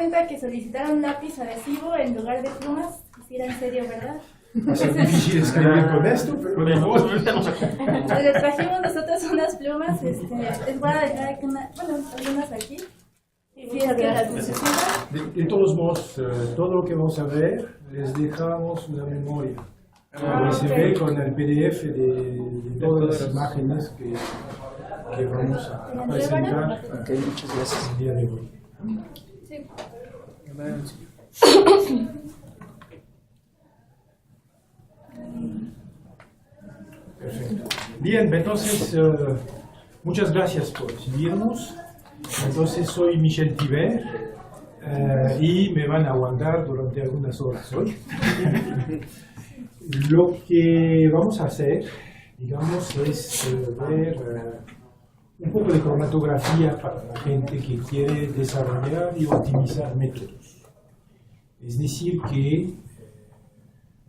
cuenta que solicitaron lápiz adhesivo en lugar de plumas. Si era en serio, ¿verdad? Va a ser difícil escribir con esto, pero Les trajimos nosotros unas plumas. Les voy a dejar aquí algunas aquí. Si es que las necesitan. de todos modos, todo lo que vamos a ver, les dejamos una memoria. Se ve con el PDF de todas las imágenes que vamos a presentar Muchas gracias. el día de hoy. Sí. Perfecto. Bien, entonces, muchas gracias por recibirnos. Entonces, soy Michel Tiber y me van a aguantar durante algunas horas hoy. Lo que vamos a hacer, digamos, es ver un poco de cromatografía para la gente que quiere desarrollar y optimizar métodos. Es decir, que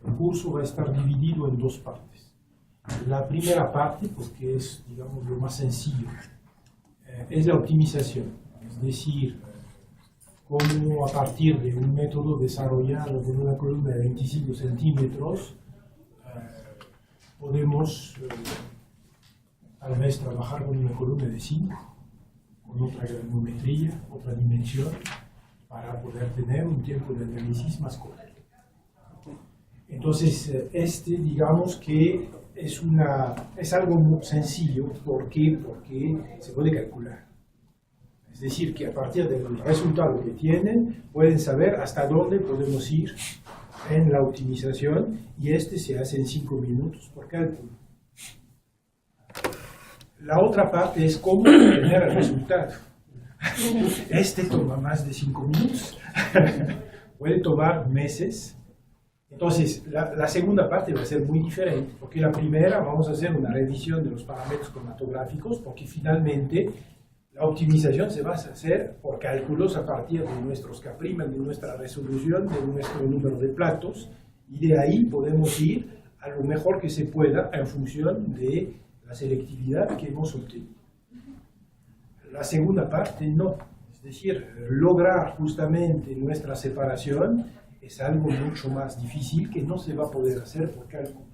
el curso va a estar dividido en dos partes. La primera parte, pues que es, digamos, lo más sencillo, es la optimización. Es decir, cómo a partir de un método desarrollado con una columna de 25 centímetros podemos tal vez trabajar con una columna de 5, con otra granometría, otra dimensión, para poder tener un tiempo de análisis más corto. Entonces, digamos que es algo muy sencillo. ¿Por qué? Porque se puede calcular. Es decir, que a partir del resultado que tienen, pueden saber hasta dónde podemos ir en la optimización, y se hace en 5 minutos por cálculo. La otra parte es cómo obtener el resultado. Toma más de 5 minutos. Puede tomar meses. Entonces, la segunda parte va a ser muy diferente, porque la primera vamos a hacer una revisión de los parámetros cromatográficos, porque finalmente la optimización se va a hacer por cálculos a partir de nuestros K', de nuestra resolución, de nuestro número de platos, y de ahí podemos ir a lo mejor que se pueda en función de la selectividad que hemos obtenido. La segunda parte no, es decir, lograr justamente nuestra separación es algo mucho más difícil que no se va a poder hacer por cálculo.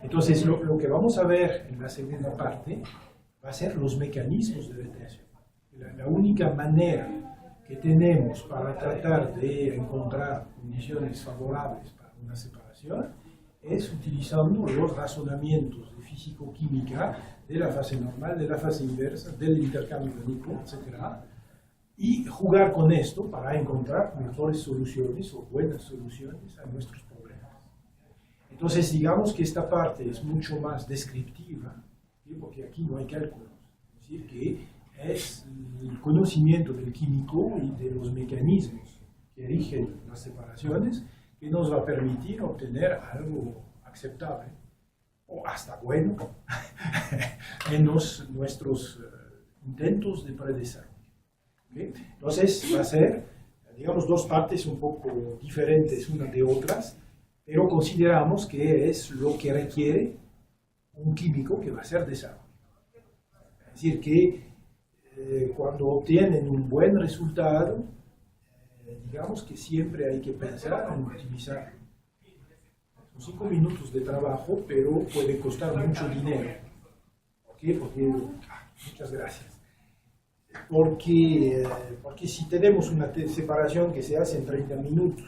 Entonces, lo que vamos a ver en la segunda parte va a ser los mecanismos de detección. La única manera que tenemos para tratar de encontrar condiciones favorables para una separación es utilizando los razonamientos de físico-química de la fase normal, de la fase inversa, del intercambio iónico, etc. Y jugar con esto para encontrar mejores soluciones o buenas soluciones a nuestros problemas. Entonces, digamos que esta parte es mucho más descriptiva, ¿sí? Porque aquí no hay cálculos. Es decir, que es el conocimiento del químico y de los mecanismos que rigen las separaciones que nos va a permitir obtener algo aceptable o hasta bueno en nuestros intentos de predesarrollo. ¿Okay? Entonces va a ser, digamos, dos partes un poco diferentes unas de otras, pero consideramos que es lo que requiere un químico que va a hacer desarrollo. Es decir, que cuando obtienen un buen resultado, digamos que siempre hay que pensar en optimizarlo. Son 5 minutos de trabajo, pero puede costar mucho dinero. ¿Por qué? Muchas gracias. Porque si tenemos una separación que se hace en 30 minutos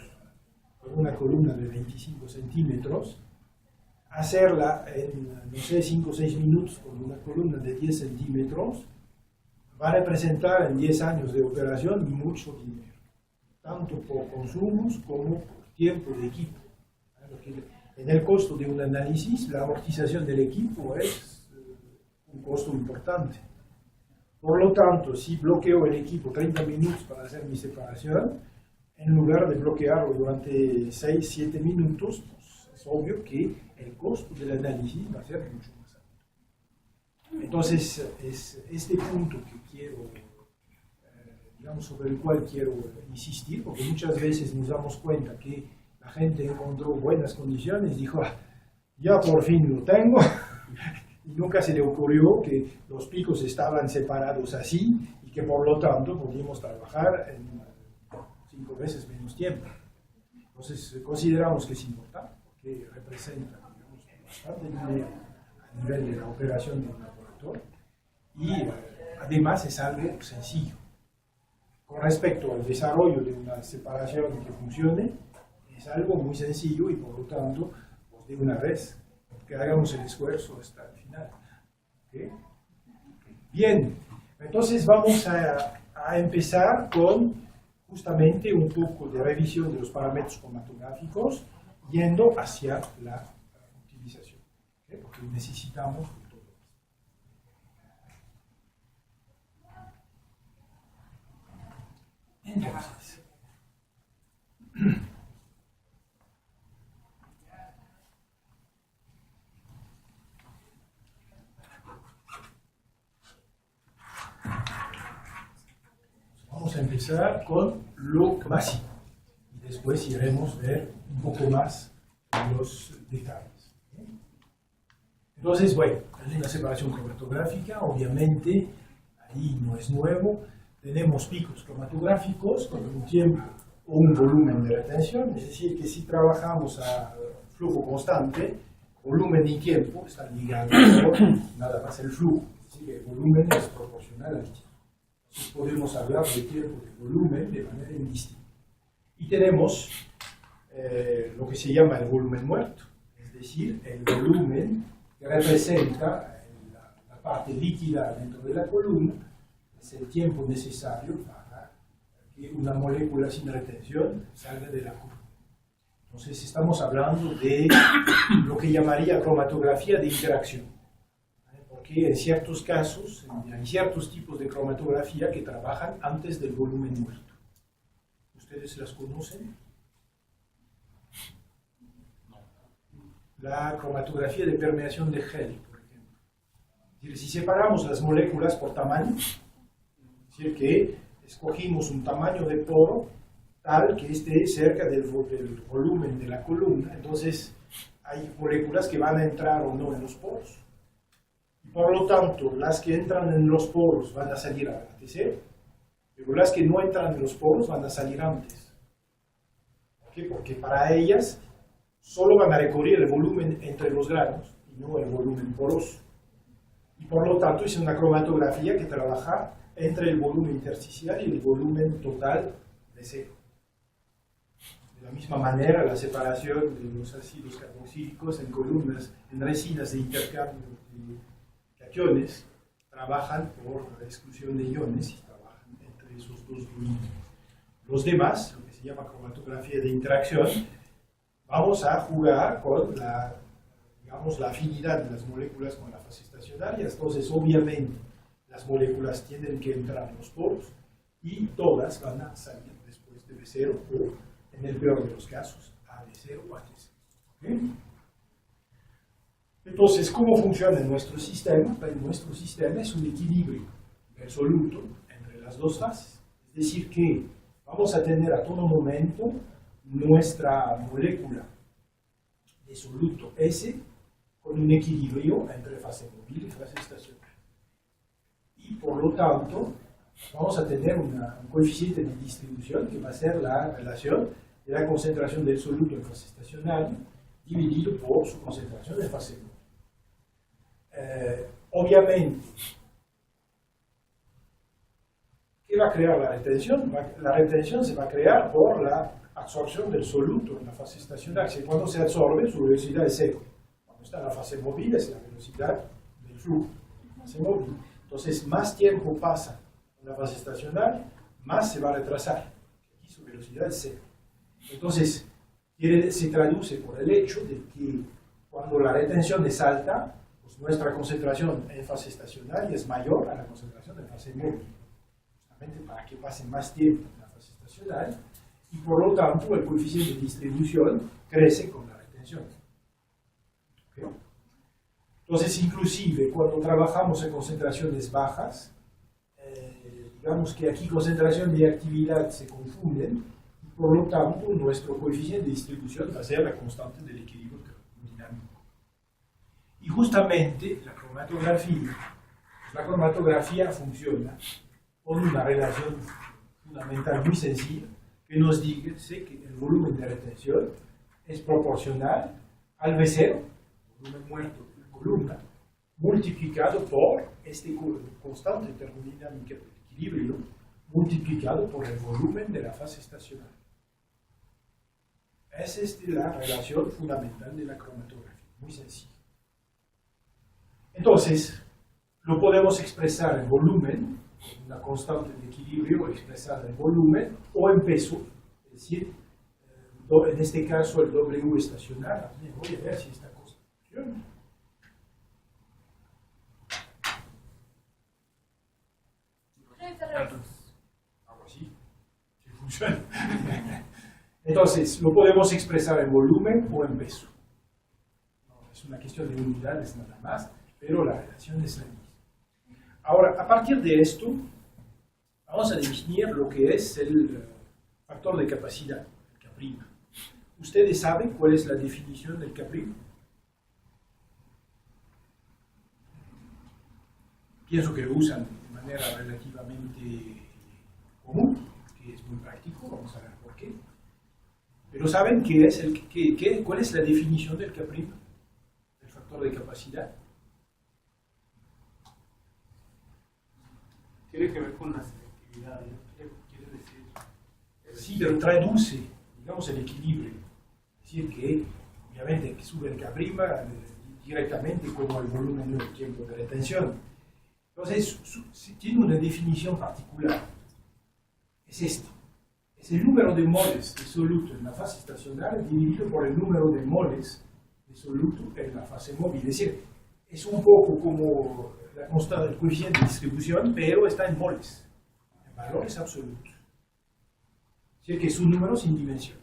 con una columna de 25 centímetros, hacerla en, no sé, 5 o 6 minutos con una columna de 10 centímetros va a representar en 10 años de operación mucho dinero, tanto por consumos como por tiempo de equipo. Porque en el costo de un análisis, la amortización del equipo es un costo importante. Por lo tanto, si bloqueo el equipo 30 minutos para hacer mi separación, en lugar de bloquearlo durante 6-7 minutos, pues es obvio que el costo del análisis va a ser mucho más alto. Entonces, es este punto que quiero, digamos, sobre el cual quiero insistir, porque muchas veces nos damos cuenta que la gente encontró buenas condiciones, dijo, ya por fin lo tengo, y nunca se le ocurrió que los picos estaban separados así, y que por lo tanto podíamos trabajar 5 veces menos tiempo. Entonces, consideramos que es importante, porque representa, digamos, bastante dinero a nivel de la operación de un laboratorio y además es algo sencillo. Con respecto al desarrollo de una separación que funcione, es algo muy sencillo y por lo tanto, pues de una vez, que hagamos el esfuerzo hasta el final. ¿Okay? Bien, entonces vamos a empezar con justamente un poco de revisión de los parámetros cromatográficos yendo hacia la utilización, ¿okay? Porque necesitamos todo esto. Entonces, vamos a empezar con lo básico y después iremos a ver un poco más los detalles. Entonces, bueno, hay una separación cromatográfica, obviamente, ahí no es nuevo. Tenemos picos cromatográficos con un tiempo o un volumen de retención, es decir, que si trabajamos a flujo constante, volumen y tiempo están ligados por nada más el flujo, es decir, que el volumen es proporcional al tiempo. Entonces podemos hablar de tiempo y volumen de manera indistinta. Y tenemos lo que se llama el volumen muerto, es decir, el volumen que representa la parte líquida dentro de la columna, es el tiempo necesario para que una molécula sin retención salga de la columna. Entonces estamos hablando de lo que llamaría cromatografía de interacción, porque en ciertos casos hay ciertos tipos de cromatografía que trabajan antes del volumen muerto. ¿Ustedes las conocen? La cromatografía de permeación de gel, por ejemplo. Es decir, si separamos las moléculas por tamaño, es decir, que escogimos un tamaño de poro tal que esté cerca del volumen de la columna, entonces hay moléculas que van a entrar o no en los poros. Y por lo tanto, las que entran en los poros van a salir a T0, pero las que no entran en los poros van a salir antes. ¿Por qué? Porque para ellas solo van a recorrer el volumen entre los granos y no el volumen poroso. Y por lo tanto es una cromatografía que trabaja entre el volumen intersticial y el volumen total de cero. De la misma manera, la separación de los ácidos carboxílicos en columnas, en resinas de intercambio de cationes, trabajan por la exclusión de iones y trabajan entre esos dos volúmenes. Los demás, lo que se llama cromatografía de interacción, vamos a jugar con la afinidad de las moléculas con la fase estacionaria. Entonces, obviamente, las moléculas tienen que entrar en los poros y todas van a salir después de B0 o, en el peor de los casos, a B0 o a T0. ¿Okay? Entonces, ¿cómo funciona nuestro sistema? Pues nuestro sistema es un equilibrio del soluto entre las dos fases. Es decir, que vamos a tener a todo momento nuestra molécula de soluto S con un equilibrio entre fase móvil y fase estacionaria. Y por lo tanto, vamos a tener un coeficiente de distribución que va a ser la relación de la concentración del soluto en fase estacionaria dividido por su concentración en fase móvil. Obviamente, ¿qué va a crear la retención? La retención se va a crear por la absorción del soluto en la fase estacionaria. Cuando se absorbe, su velocidad es cero. Cuando está en la fase móvil, es la velocidad del flujo. Fase móvil. Entonces, más tiempo pasa en la fase estacionaria, más se va a retrasar. Aquí su velocidad es cero. Entonces, se traduce por el hecho de que cuando la retención es alta, pues nuestra concentración en fase estacionaria es mayor a la concentración en fase móvil. Justamente para que pase más tiempo en la fase estacionaria. Y por lo tanto, el coeficiente de distribución crece con la retención. ¿Okay? Entonces, inclusive, cuando trabajamos en concentraciones bajas, digamos que aquí concentración y actividad se confunden, y por lo tanto, nuestro coeficiente de distribución va a ser la constante del equilibrio termodinámico. Y justamente, la cromatografía funciona con una relación fundamental muy sencilla, que nos dice que el volumen de retención es proporcional al V0, volumen muerto de la columna, multiplicado por este constante termodinámica del equilibrio, multiplicado por el volumen de la fase estacionaria. Esa es la relación fundamental de la cromatografía, muy sencilla. Entonces, lo podemos expresar en volumen, una constante de equilibrio expresada en volumen o en peso, es decir, en este caso el W estacionario. Voy a ver si esta cosa funciona. Algo así, si funciona. Entonces, lo podemos expresar en volumen o en peso. No, es una cuestión de unidades nada más, pero la relación es la misma. Ahora, a partir de esto, vamos a definir lo que es el factor de capacidad, el K'. ¿Ustedes saben cuál es la definición del K'? Pienso que lo usan de manera relativamente común, que es muy práctico, vamos a ver por qué. Pero ¿saben cuál es la definición del K', del factor de capacidad? Tiene que ver con la selectividad, ¿no? Quiere decir... Sí, pero traduce, digamos, el equilibrio. Es decir, que obviamente que sube el K' directamente como el volumen del tiempo de retención. Entonces, tiene una definición particular. Es esto. Es el número de moles de soluto en la fase estacionaria dividido por el número de moles de soluto en la fase móvil. Es decir, es un poco como la constante del coeficiente de distribución, pero está en moles, en valores absolutos. Es decir, que es un número sin dimensión.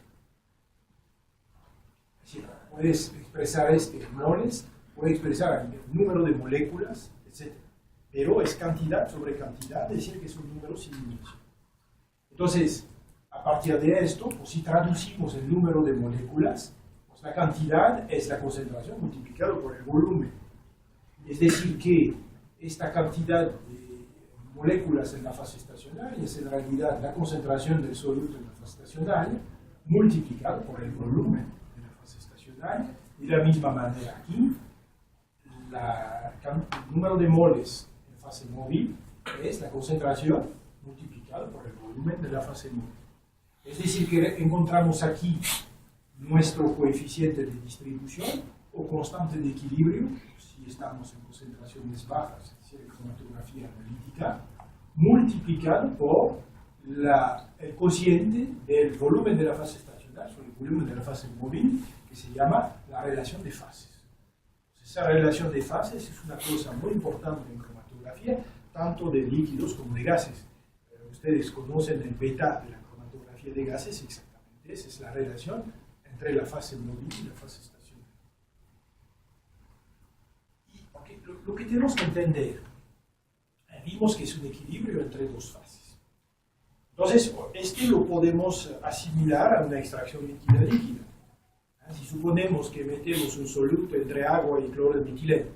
Es decir, puedes expresar este en moles, puedes expresar el número de moléculas, etc. Pero es cantidad sobre cantidad, es decir, que es un número sin dimensión. Entonces, a partir de esto, pues si traducimos el número de moléculas, pues la cantidad es la concentración multiplicado por el volumen. Es decir, que esta cantidad de moléculas en la fase estacionaria es en realidad la concentración del soluto en la fase estacionaria multiplicado por el volumen de la fase estacionaria. De la misma manera aquí, el número de moles en fase móvil es la concentración multiplicado por el volumen de la fase móvil. Es decir, que encontramos aquí nuestro coeficiente de distribución o constante de equilibrio, si estamos en concentraciones bajas, es decir, en cromatografía analítica, multiplicado por el cociente del volumen de la fase estacionaria sobre el volumen de la fase móvil, que se llama la relación de fases. Esa relación de fases es una cosa muy importante en cromatografía, tanto de líquidos como de gases. Ustedes conocen el beta de la cromatografía de gases, exactamente esa es la relación entre la fase móvil y la fase estacionaria. Y lo que tenemos que entender, vimos que es un equilibrio entre dos fases. Entonces, este lo podemos asimilar a una extracción líquida. Si suponemos que metemos un soluto entre agua y cloro de metileno,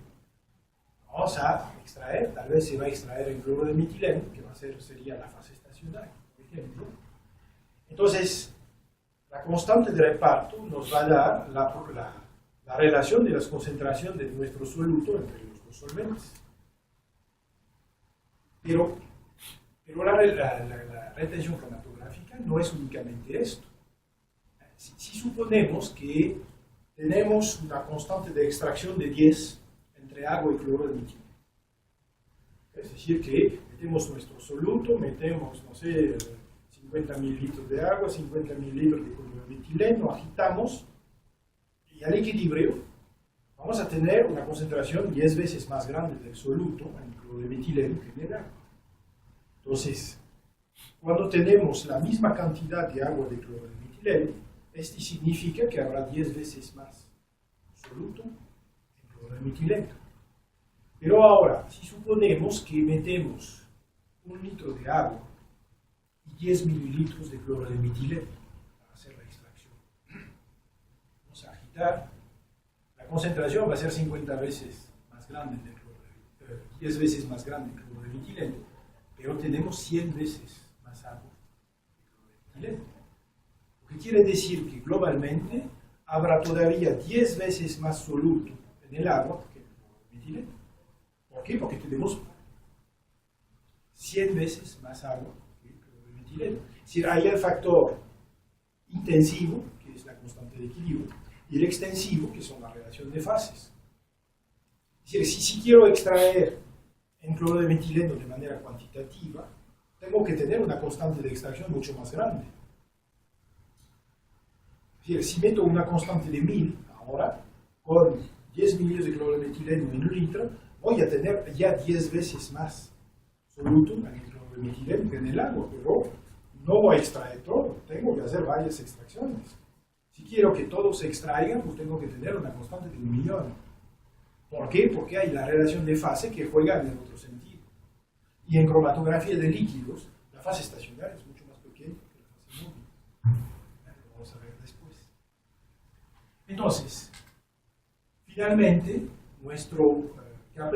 vamos a extraer, tal vez se va a extraer el cloro de metileno, que sería la fase estacionaria, por ejemplo. Entonces, la constante de reparto nos va a dar la relación de las concentraciones de nuestro soluto entre los dos solventes. Pero la retención cromatográfica no es únicamente esto. Si suponemos que tenemos una constante de extracción de 10 entre agua y cloro de metileno, es decir, que metemos nuestro soluto, metemos, no sé, 50 mililitros de agua, 50 mililitros de cloro de metileno, agitamos, y al equilibrio vamos a tener una concentración 10 veces más grande del soluto en cloro de metileno que en el agua. Entonces, cuando tenemos la misma cantidad de agua de cloro de metileno, esto significa que habrá 10 veces más soluto en cloro de metileno. Pero ahora, si suponemos que metemos 1 litro de agua y 10 mililitros de cloro de metileno para hacer la extracción, vamos a agitar, la concentración va a ser 50 veces más grande de cloro de 10 veces más grande de cloro de metileno, pero tenemos 100 veces más agua de cloro de metileno. que quiere decir que globalmente habrá todavía 10 veces más soluto en el agua que en el metileno. ¿Por qué? Porque tenemos 100 veces más agua que el metileno. Es decir, hay el factor intensivo, que es la constante de equilibrio, y el extensivo, que son la relación de fases. Es decir, si quiero extraer en cloro de metileno de manera cuantitativa, tengo que tener una constante de extracción mucho más grande. Es decir, si meto una constante de 1000 ahora, con 10 mililitros de cloro de metileno en un litro, voy a tener ya 10 veces más soluto en el cloro de metileno que en el agua, pero no voy a extraer todo, tengo que hacer varias extracciones. Si quiero que todo se extraiga, pues tengo que tener una constante de 1.000.000. ¿Por qué? Porque hay la relación de fase que juega en el otro sentido. Y en cromatografía de líquidos, la fase estacionaria es mucho más pequeña que la fase móvil. Lo vamos a ver después. Entonces, finalmente, nuestro K'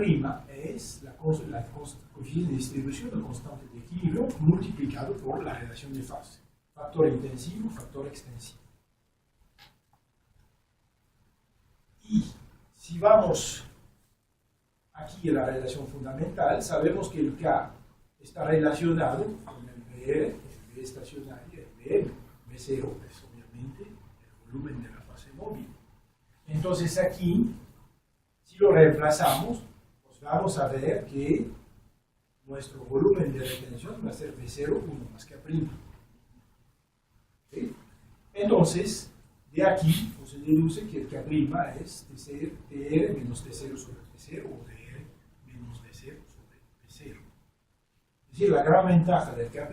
es la coeficiente de distribución o constante de equilibrio multiplicado por la relación de fase. Factor intensivo, factor extensivo. Y si vamos aquí a la relación fundamental, sabemos que el K está relacionado con el VR, el V estacionario, el VM. V0 es obviamente el volumen de la fase móvil. Entonces aquí, si lo reemplazamos, pues vamos a ver que nuestro volumen de retención va a ser V0, 1 más K'. ¿Okay? Entonces, de aquí pues, se deduce que el K' es TR menos T0 sobre T0 o DR menos D0 sobre P0. Es decir, la gran ventaja del K'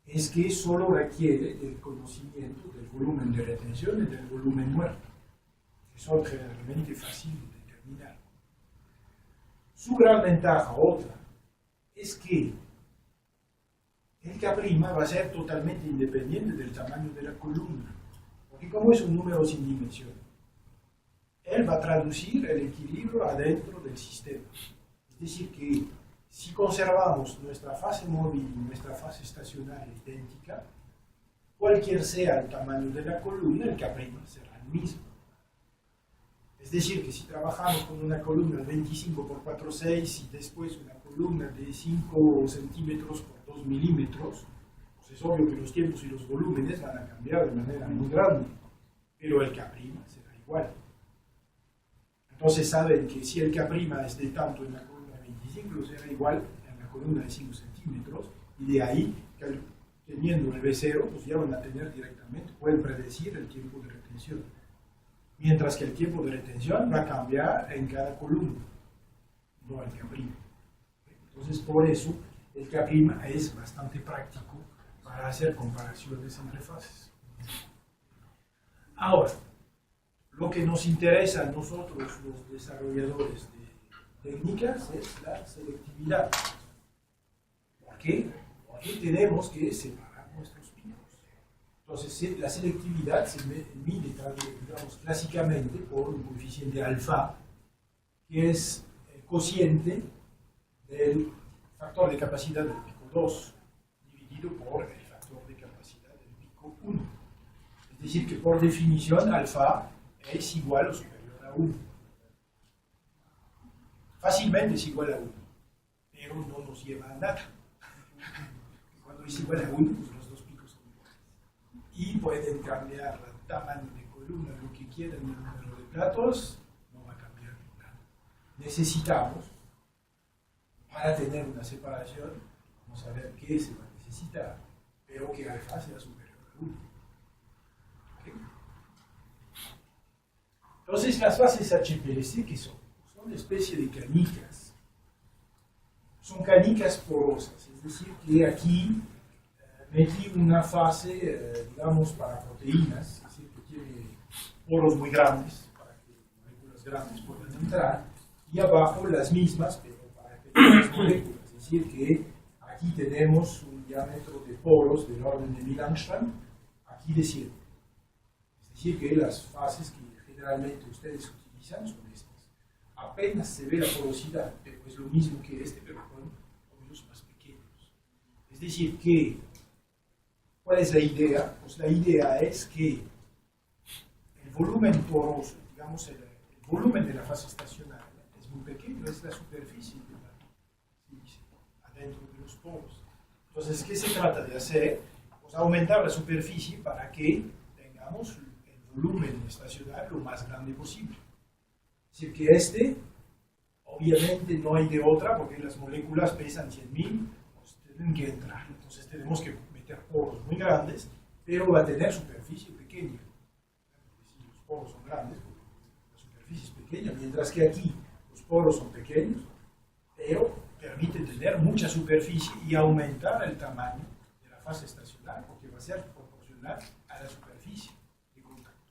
es que solo requiere el conocimiento del volumen de retención y del volumen muerto, que son generalmente fáciles de determinar. Su gran ventaja, otra, es que el K' va a ser totalmente independiente del tamaño de la columna. Porque como es un número sin dimensión, él va a traducir el equilibrio adentro del sistema. Es decir, que si conservamos nuestra fase móvil y nuestra fase estacionaria idéntica, cualquier sea el tamaño de la columna, el K' será el mismo. Es decir, que si trabajamos con una columna de 25 por 4,6 y después una columna de 5 centímetros por 2 milímetros, es obvio que los tiempos y los volúmenes van a cambiar de manera muy grande, pero el K' será igual. Entonces saben que si el K' es de tanto en la columna de 25, será igual en la columna de 5 centímetros, y de ahí, teniendo el V0, pues ya van a tener directamente, pueden predecir el tiempo de retención. Mientras que el tiempo de retención va a cambiar en cada columna, no el K'. Entonces por eso el K' es bastante práctico para hacer comparaciones entre fases. Ahora, lo que nos interesa a nosotros, los desarrolladores de técnicas, es la selectividad. ¿Por qué? Porque tenemos que separar nuestros picos. Entonces, la selectividad se mide, digamos, clásicamente por un coeficiente alfa, que es el cociente del factor de capacidad del pico 2, dividido por el factor de capacidad del pico 1. Es decir, que por definición alfa es igual o superior a 1. Fácilmente es igual a 1, pero no nos lleva a nada. Cuando es igual a 1, pues los dos picos son iguales. Y pueden cambiar el tamaño de columna, lo que quieran, el número de platos, no va a cambiar nada. Necesitamos, para tener una separación, vamos a ver qué se va a necesitar, pero que alfa sea superior a 1. ¿Okay? Entonces, las fases HPLC, ¿qué son? Son una especie de canicas. Son canicas porosas, es decir, que aquí metí una fase, digamos, para proteínas, es decir, que tiene poros muy grandes, para que moléculas grandes puedan entrar, y abajo las mismas, pero para pequeñas moléculas, es decir, que aquí tenemos un diámetro de poros del orden de 1000 Angstrom, aquí de 100. Es decir, que las fases que generalmente ustedes utilizan son estas. Apenas se ve la porosidad, pero es lo mismo que este, pero con hoyos más pequeños. Es decir, que ¿Cuál es la idea? Pues la idea es que el volumen poroso, digamos el volumen de la fase estacionaria, es muy pequeño, es la superficie de la sílice adentro de los poros. Entonces, ¿qué se trata de hacer? Pues aumentar la superficie para que tengamos el volumen estacionario lo más grande posible. Es decir, que obviamente no hay de otra, porque las moléculas pesan 100.000, pues tienen que entrar. Entonces tenemos que meter poros muy grandes, pero va a tener superficie pequeña. Si los poros son grandes, la superficie es pequeña, mientras que aquí los poros son pequeños, pero permiten tener mucha superficie y aumentar el tamaño de la fase estacionaria, porque va a ser proporcional a la superficie de contacto.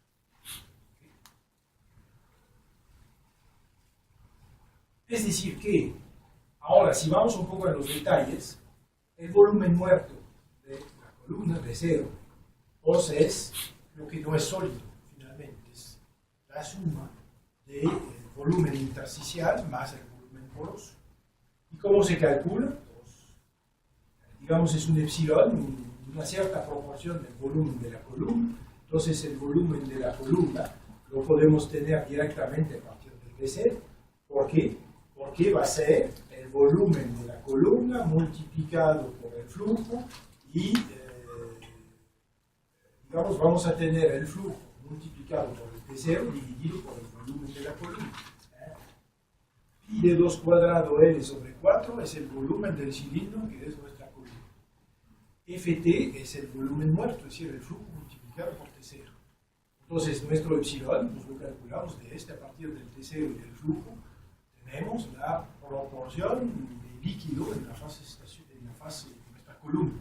Es decir que, ahora si vamos un poco a los detalles, el volumen muerto de la columna de cero, pues es lo que no es sólido, finalmente, es la suma del volumen intersticial más el volumen poroso. ¿Y cómo se calcula? Pues, digamos, es un epsilon, una cierta proporción del volumen de la columna. Entonces, el volumen de la columna lo podemos tener directamente a partir del DC. ¿Por qué? Porque va a ser el volumen de la columna multiplicado por el flujo y, digamos, vamos a tener el flujo multiplicado por el T0 dividido por el volumen de la columna. Pi de 2 cuadrado L sobre 4 es el volumen del cilindro que es nuestra columna. Ft es el volumen muerto, es decir, el flujo multiplicado por T0. Entonces, nuestro epsilon, pues lo calculamos de a partir del T0 y del flujo, tenemos la proporción de líquido en la fase de nuestra columna.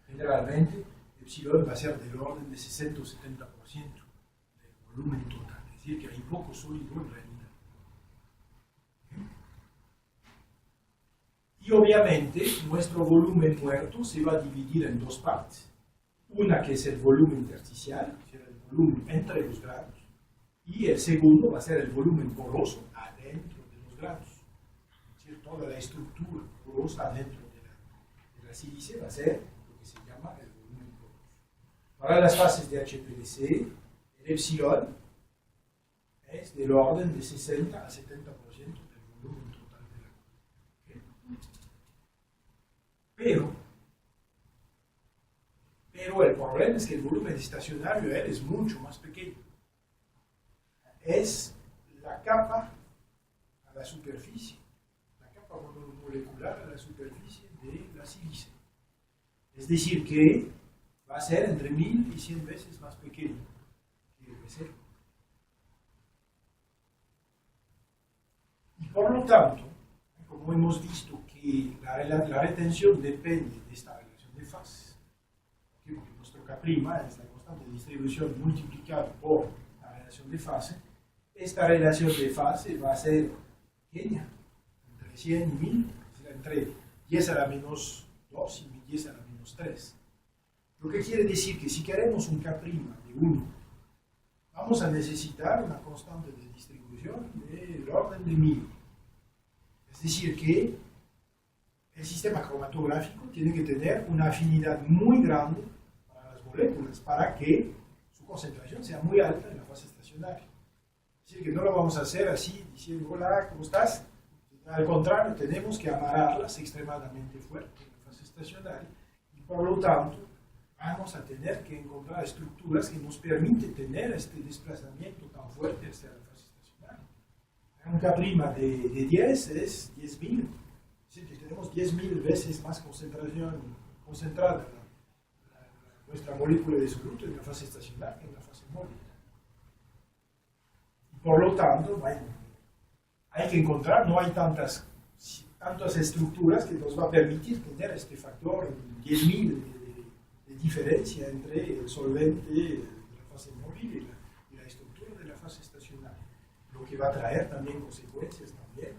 Generalmente, epsilon va a ser del orden de 60 o 70% del volumen total, es decir, que hay poco sólido en realidad. Y obviamente nuestro volumen muerto se va a dividir en dos partes. Una que es el volumen intersticial, es decir, el volumen entre los granos, y el segundo va a ser el volumen poroso adentro de los granos. Es decir, toda la estructura porosa adentro de la sílice va a ser lo que se llama el volumen poroso. Para las fases de HPLC, el epsilon es del orden de 60 a 70% del volumen total de la columna. Pero el problema es que el volumen estacionario es mucho más pequeño. Es la capa a la superficie, la capa molecular a la superficie de la sílice. Es decir, que va a ser entre 1000 y 100 veces más pequeño que el B0. Y por lo tanto, como hemos visto que la retención depende de esta relación de fases, porque nuestro K' es la constante de distribución multiplicada por la relación de fase, esta relación de fase va a ser pequeña, entre 100 y 1000, entre 10 a la menos 2 y 10 a la menos 3. Lo que quiere decir que si queremos un K' de 1, vamos a necesitar una constante de distribución del orden de 1000. Es decir, que el sistema cromatográfico tiene que tener una afinidad muy grande para las moléculas para que su concentración sea muy alta en la fase estacionaria. Es decir, que no lo vamos a hacer así, diciendo, hola, ¿cómo estás? Al contrario, tenemos que amarrarlas extremadamente fuerte en la fase estacionaria y por lo tanto vamos a tener que encontrar estructuras que nos permiten tener este desplazamiento tan fuerte hacia la fase estacionaria. Un K' de 10 es 10.000. Es decir, que tenemos 10.000 veces más concentrada nuestra molécula de soluto en la fase estacionaria que en la fase móvil. Por lo tanto, bueno, hay que encontrar, no hay tantas estructuras que nos va a permitir tener este factor 10.000 de diferencia entre el solvente de la fase móvil y la estructura de la fase estacionaria. Lo que va a traer también consecuencias también.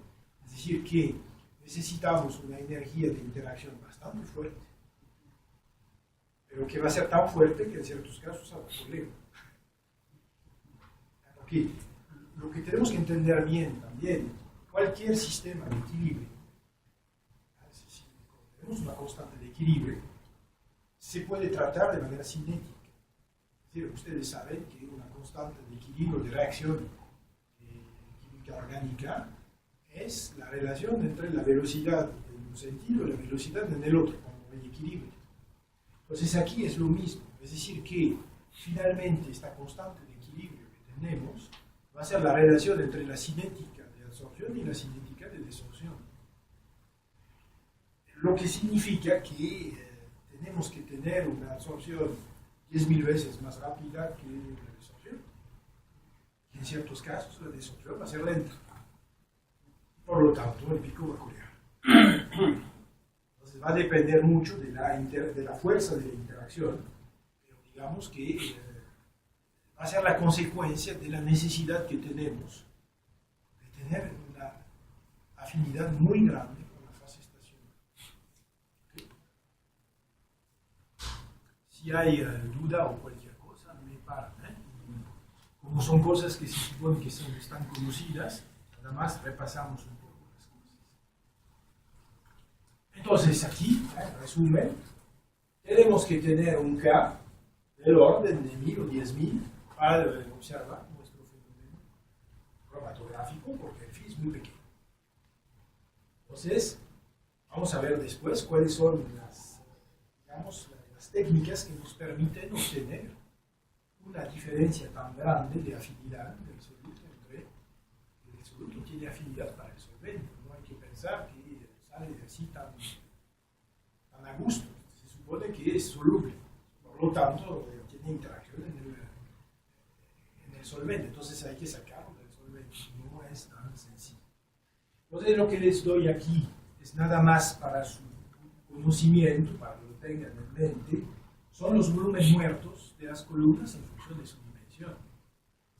Es decir, que necesitamos una energía de interacción bastante fuerte, pero que va a ser tan fuerte que en ciertos casos habrá problemas. Porque lo que tenemos que entender bien también, cualquier sistema de equilibrio, si tenemos una constante de equilibrio, se puede tratar de manera cinética. Es decir, ustedes saben que una constante de equilibrio de reacción química orgánica es la relación entre la velocidad en un sentido y la velocidad en el otro, cuando hay equilibrio. Entonces aquí es lo mismo, es decir que finalmente esta constante de equilibrio que tenemos va a ser la relación entre la cinética de absorción y la cinética de desorción. Lo que significa que tenemos que tener una absorción 10.000 veces más rápida que la desorción. Y en ciertos casos la desorción va a ser lenta. Por lo tanto, el pico va a corear. Entonces va a depender mucho de la fuerza de la interacción, pero digamos que va a ser la consecuencia de la necesidad que tenemos de tener una afinidad muy grande con la fase estacionaria. ¿Okay? Si hay duda o cualquier cosa, me paran. Como son cosas que se supone que están conocidas, nada más repasamos un poco las cosas. Entonces aquí, en resumen, tenemos que tener un K del orden de 1000 o 10.000 para observar nuestro fenómeno cromatográfico, porque el phi es muy pequeño. Entonces, vamos a ver después cuáles son las técnicas que nos permiten obtener una diferencia tan grande de afinidad del soluto entre el soluto tiene afinidad para el solvente. No hay que pensar que sale así tan a gusto. Se supone que es soluble, por lo tanto tiene interacción en el solvente, entonces hay que sacarlo del solvente, no es tan sencillo. Entonces lo que les doy aquí es nada más para su conocimiento, para que lo tengan en mente, son los volúmenes muertos de las columnas en función de su dimensión.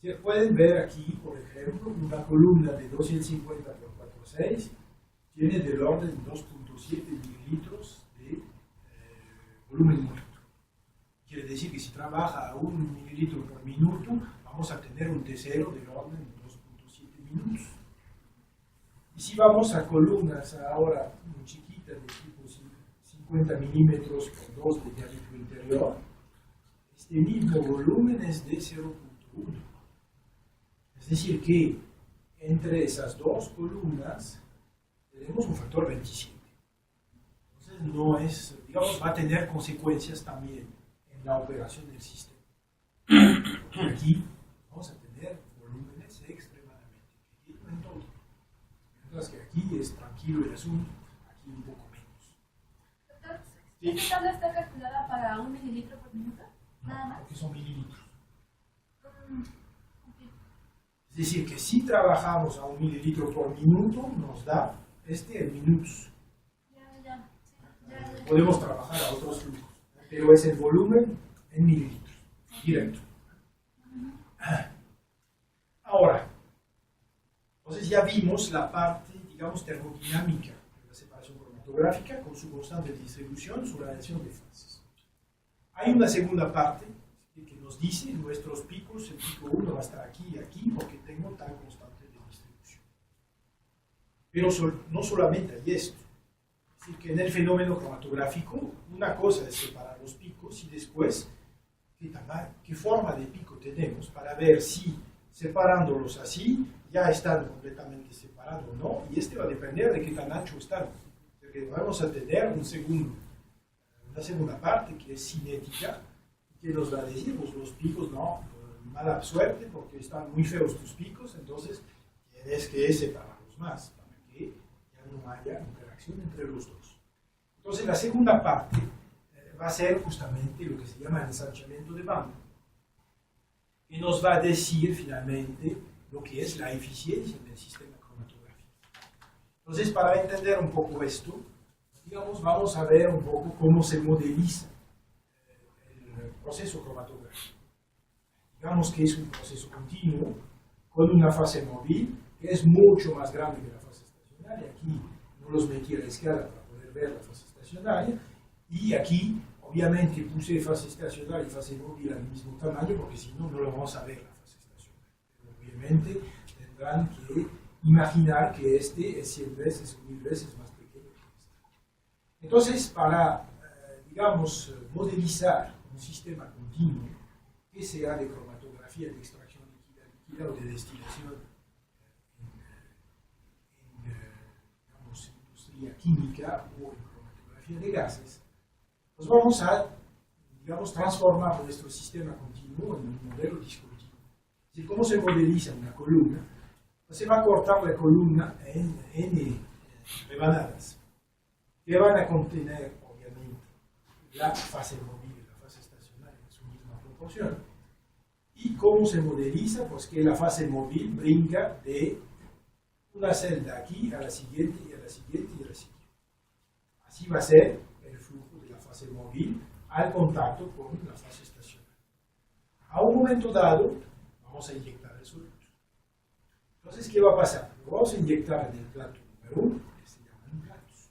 ¿Sí? Pueden ver aquí, por ejemplo, una columna de 250 por 4,6 tiene del orden de 2.7 mililitros de volumen muerto. Quiere decir que si trabaja a 1 mililitro por minuto, vamos a tener un T0 del orden de 2.7 minutos. Y si vamos a columnas ahora muy chiquitas, de tipo 50 milímetros por 2 de diámetro interior, este mismo volumen es de 0.1. Es decir que entre esas dos columnas tenemos un factor 27. Entonces no es, digamos, va a tener consecuencias también en la operación del sistema. Porque aquí vamos a tener volúmenes extremadamente pequeños en todo. Mientras que aquí es tranquilo el asunto, aquí un poco menos. Doctor, ¿Sí? ¿esta tabla está calculada para 1 mililitro por minuto? Nada más. Porque son mililitros. Okay. Es decir, que si trabajamos a 1 mililitro por minuto, nos da en minutos. Ya. Podemos trabajar a otros flujos, pero es el volumen en mililitros, directo. Ahora, entonces ya vimos la parte, digamos, termodinámica de la separación cromatográfica con su constante de distribución, su relación de fases. Hay una segunda parte que nos dice nuestros picos, el pico 1 va a estar aquí y aquí porque tengo tal constante de distribución. Pero no solamente hay esto. Es decir, que en el fenómeno cromatográfico, una cosa es separar los picos y después qué forma de pico tenemos para ver si separándolos así ya están completamente separados o no, y va a depender de qué tan ancho están. Porque vamos a tener una segunda parte que es cinética, que nos va a decir, pues los picos no, mala suerte porque están muy feos tus picos, entonces tienes que separarlos más para que ya no haya interacción entre los dos. Entonces la segunda parte va a ser justamente lo que se llama el ensanchamiento de banda, que nos va a decir finalmente lo que es la eficiencia del sistema cromatográfico. Entonces, para entender un poco esto, digamos, vamos a ver un poco cómo se modeliza el proceso cromatográfico. Digamos que es un proceso continuo con una fase móvil que es mucho más grande que la fase estacionaria. Aquí no los metí a la escala para poder ver la fase estacionaria, y aquí obviamente puse fase estacionaria y fase móvil al mismo tamaño porque si no, no lo vamos a ver la fase estacionaria. Pero obviamente tendrán que imaginar que este es 100 veces o 1000 veces más pequeño que este. Entonces, para digamos, modelizar un sistema continuo que sea de cromatografía de extracción líquida o de destilación digamos, industria química o en cromatografía de gases, pues vamos a, digamos, transformar nuestro sistema continuo en un modelo discontinuo. Es decir, ¿cómo se modeliza una columna? Pues se va a cortar la columna en n rebanadas que van a contener, obviamente, la fase móvil y la fase estacionaria en su misma proporción. ¿Y cómo se modeliza? Pues que la fase móvil brinca de una celda aquí a la siguiente y a la siguiente y a la siguiente. Así va a ser el flujo de la fase móvil al contacto con la fase estacionaria. A un momento dado, vamos a inyectar el soluto. Entonces, ¿qué va a pasar? Lo vamos a inyectar en el plato número 1, que se llaman platos.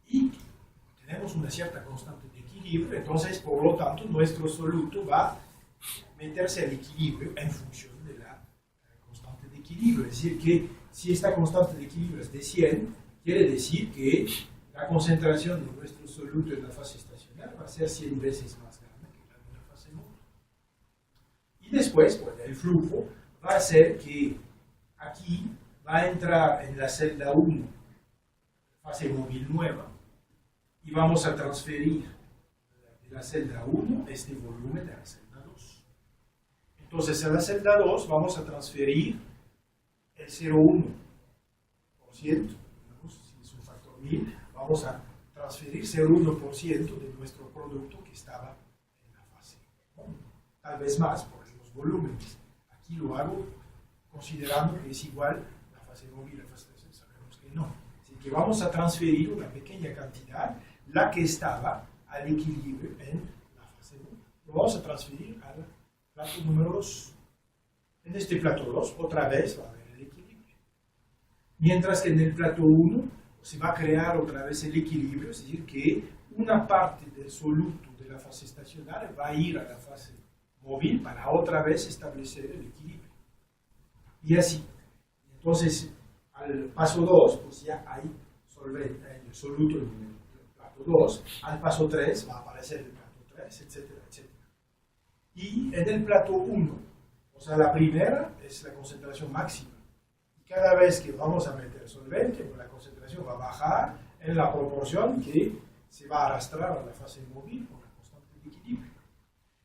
Y tenemos una cierta constante de equilibrio, entonces, por lo tanto, nuestro soluto va a meterse al equilibrio en función de la constante de equilibrio. Es decir, que si esta constante de equilibrio es de 100, quiere decir que la concentración de nuestro soluto en la fase estacionaria va a ser 100 veces más grande que la de la fase móvil. Y después, pues, el flujo va a ser que aquí va a entrar en la celda 1, fase móvil nueva, y vamos a transferir de la celda 1 este volumen a la celda 2. Entonces, a la celda 2 vamos a transferir el 0,1%, digamos, si es un factor 1000, vamos a transferir 0,1% de nuestro producto que estaba en la fase 1. Tal vez más por los volúmenes. Aquí lo hago considerando que es igual la fase móvil y la fase estacionaria. Sabemos que no. Así que vamos a transferir una pequeña cantidad, la que estaba al equilibrio en la fase 1. Lo vamos a transferir al plato número 2. En este plato 2, otra vez va a haber el equilibrio. Mientras que en el plato 1 se va a crear otra vez el equilibrio, es decir, que una parte del soluto de la fase estacionaria va a ir a la fase móvil para otra vez establecer el equilibrio. Y así. Entonces, al paso 2, pues ya hay solvente, el soluto en el plato 2. Al paso 3 va a aparecer el plato 3, etcétera, etcétera. Y en el plato 1, o sea, la primera es la concentración máxima. Y cada vez que vamos a meter solvente, pues la concentración va a bajar en la proporción que se va a arrastrar a la fase móvil por la constante de equilibrio.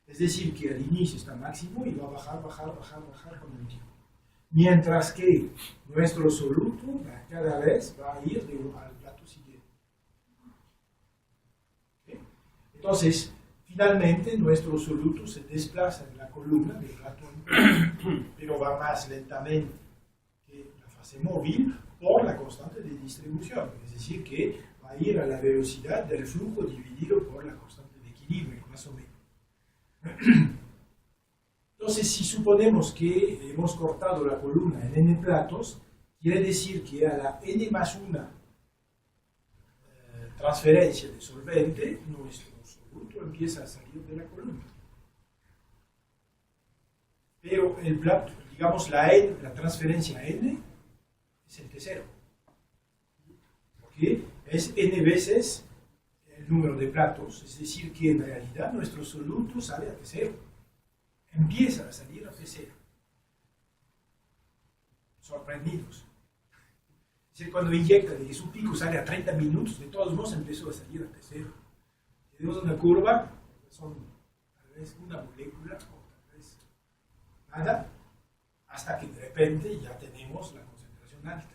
Es decir, que al inicio está máximo y va a bajar, bajar, bajar, bajar con el tiempo. Mientras que nuestro soluto cada vez va a ir al plato siguiente. ¿Okay? Entonces, finalmente nuestro soluto se desplaza en la columna del plato anterior, pero va más lentamente que la fase móvil por la constante de distribución. Es decir, que va a ir a la velocidad del flujo dividido por la constante de equilibrio, más o menos. Entonces, si suponemos que hemos cortado la columna en n platos, quiere decir que a la n más 1 transferencia de solvente, nuestro soluto empieza a salir de la columna. Pero el plato, digamos, la transferencia n es el T0. Porque es n veces el número de platos, es decir, que en realidad nuestro soluto sale a T0. Empieza a salir a T0. Sorprendidos. Es decir, cuando inyecta de que su pico sale a 30 minutos, de todos modos empezó a salir a T0. Tenemos una curva, son tal vez una molécula o tal vez nada, hasta que de repente ya tenemos la concentración alta.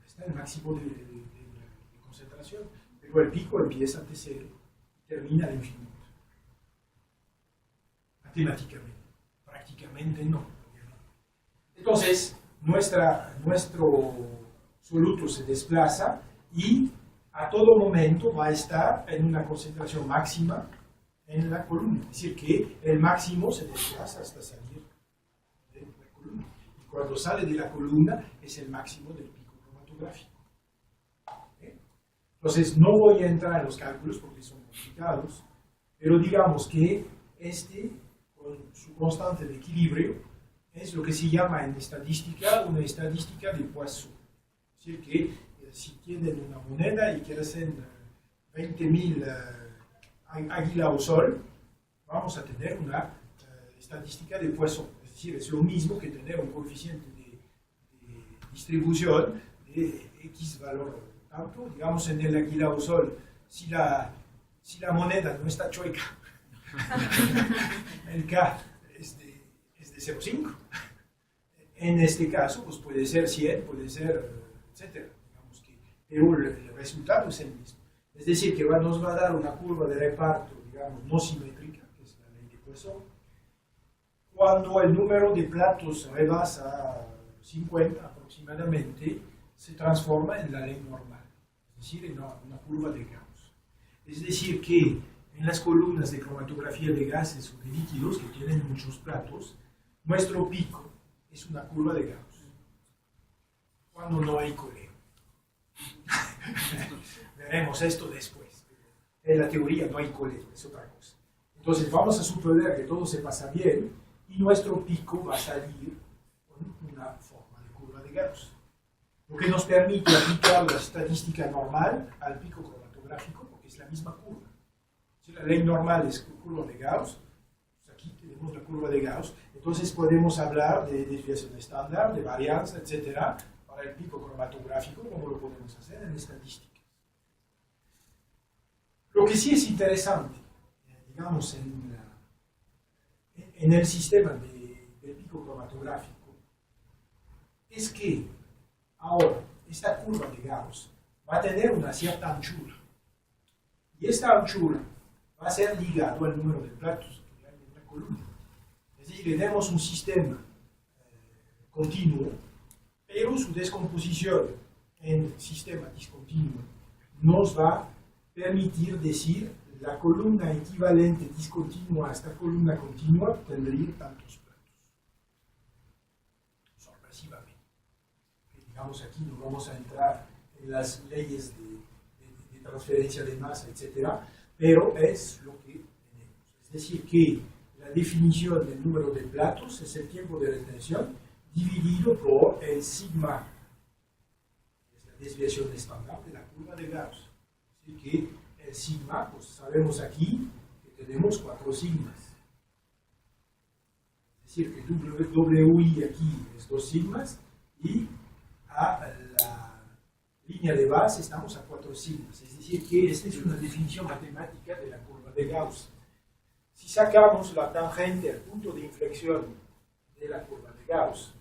Está el máximo de concentración, pero el pico empieza a T0 y termina al infinito. Matemáticamente, prácticamente no. Entonces, nuestro soluto se desplaza y a todo momento va a estar en una concentración máxima en la columna. Es decir, que el máximo se desplaza hasta salir de la columna. Y cuando sale de la columna es el máximo del pico cromatográfico. Entonces, no voy a entrar en los cálculos porque son complicados, pero digamos que con su constante de equilibrio, es lo que se llama en estadística una estadística de Poisson. Es decir, que si tienen una moneda y quieren 20.000 águila o sol, vamos a tener una estadística de Poisson. Es decir, es lo mismo que tener un coeficiente de distribución de X valor tanto. Digamos, en el águila o sol, si la moneda no está chueca, el K es de 0,5. En este caso, pues puede ser 100, puede ser, etcétera. Digamos que, pero el resultado es el mismo. Es decir, que nos va a dar una curva de reparto, digamos, no simétrica, que es la ley de Poisson, cuando el número de platos rebasa 50 aproximadamente, se transforma en la ley normal, es decir, en una curva de Gauss. Es decir, que en las columnas de cromatografía de gases o de líquidos que tienen muchos platos, nuestro pico es una curva de Gauss, cuando no hay coleo. Veremos esto después. En la teoría no hay coleo, es otra cosa. Entonces vamos a suponer que todo se pasa bien y nuestro pico va a salir con una forma de curva de Gauss, lo que nos permite aplicar la estadística normal al pico cromatográfico, porque es la misma curva. Si la ley normal es curva de Gauss, pues aquí tenemos la curva de Gauss, entonces podemos hablar de desviación estándar, de varianza, etcétera, para el pico cromatográfico, como lo podemos hacer en estadística. Lo que sí es interesante, digamos, en el sistema del pico cromatográfico, es que ahora esta curva de Gauss va a tener una cierta anchura. Y esta anchura va a ser ligada al número de platos que hay en la columna. Es decir, tenemos un sistema continuo, pero su descomposición en sistema discontinuo nos va a permitir decir la columna equivalente discontinua a esta columna continua tendría tantos platos. Sorpresivamente. Digamos, aquí no vamos a entrar en las leyes de transferencia de masa, etc., pero es lo que tenemos. Es decir, que la definición del número de platos es el tiempo de retención dividido por el sigma, que es la desviación estándar de la curva de Gauss. Es decir, que el sigma, pues sabemos aquí que tenemos 4 sigmas. Es decir, que WI aquí es 2 sigmas y a la línea de base estamos a 4 sigmas. Es decir, que esta es una definición matemática de la curva de Gauss. Si sacamos la tangente al punto de inflexión de la curva de Gauss,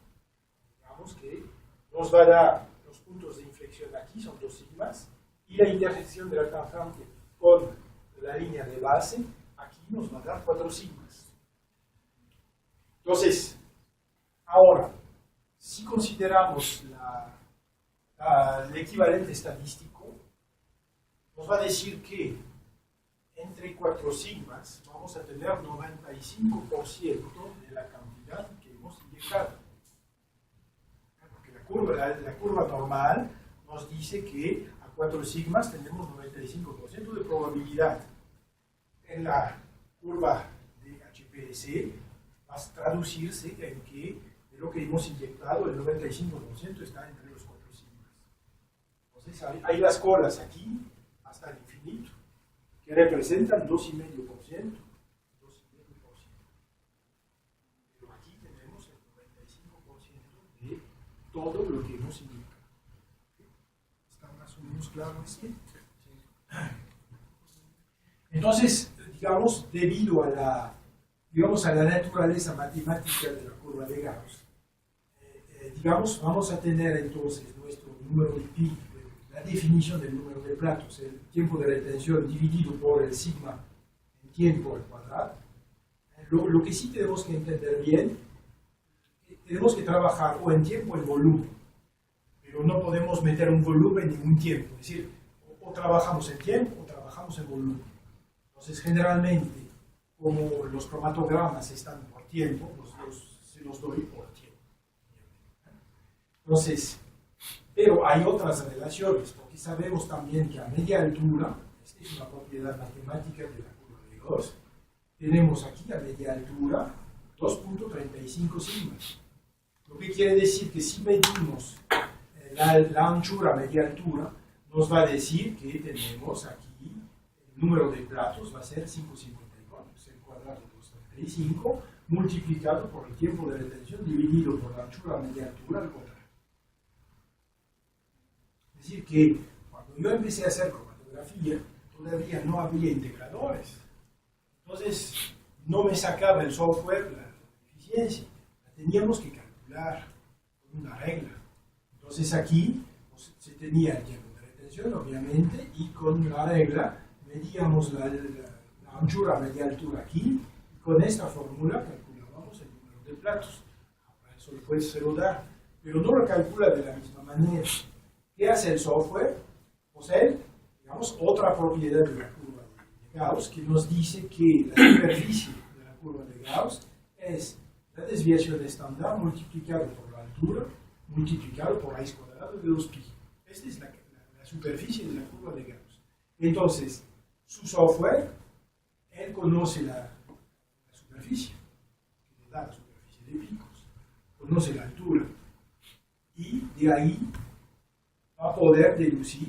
digamos que nos va a dar los puntos de inflexión aquí, son 2 sigmas, y la intersección de la tangente con la línea de base, aquí nos va a dar 4 sigmas. Entonces, ahora, si consideramos el equivalente estadístico, nos va a decir que entre 4 sigmas vamos a tener 95% de la cantidad que hemos inyectado. Porque la curva normal nos dice que a 4 sigmas tenemos 95% de probabilidad. En la curva de HPLC va a traducirse en que de lo que hemos inyectado, el 95% está entre los 4 sigmas. Entonces hay las colas aquí hasta el infinito, que representan 2,5%. Pero aquí tenemos el 95% de todo lo que hemos inyectado. ¿Está más o menos claro así? Entonces, digamos, debido a la naturaleza matemática de la curva de Gauss, digamos, vamos a tener entonces nuestro número de pi, la definición del número de platos, el tiempo de retención dividido por el sigma en tiempo al cuadrado. Lo que sí tenemos que entender bien, tenemos que trabajar o en tiempo o en volumen, pero no podemos meter un volumen en un tiempo, es decir, o trabajamos en tiempo o trabajamos en volumen. Entonces, generalmente, como los cromatogramas están por tiempo, se los doy por tiempo. Entonces, pero hay otras relaciones, porque sabemos también que a media altura, esta es una propiedad matemática de la curva de Gauss, tenemos aquí a media altura 2.35 sigmas. Lo que quiere decir que si medimos la anchura a media altura, nos va a decir que tenemos aquí número de platos va a ser 554, es el cuadrado de 235, multiplicado por el tiempo de retención dividido por la anchura media altura al cuadrado. Es decir, que cuando yo empecé a hacer cromatografía, todavía no había integradores. Entonces, no me sacaba el software la eficiencia. La teníamos que calcular con una regla. Entonces, aquí pues, se tenía el tiempo de retención, obviamente, y con la regla medíamos la anchura media altura aquí, y con esta fórmula calculábamos el número de platos. Ahora eso después se lo da, pero no lo calcula de la misma manera. ¿Qué hace el software? Posee, digamos, otra propiedad de la curva de Gauss que nos dice que la superficie de la curva de Gauss es la desviación estándar multiplicado por la altura multiplicado por raíz cuadrada de 2pi. Esta es la superficie de la curva de Gauss. Entonces, su software, él conoce la superficie, que le da la superficie de picos, conoce la altura, y de ahí va a poder deducir,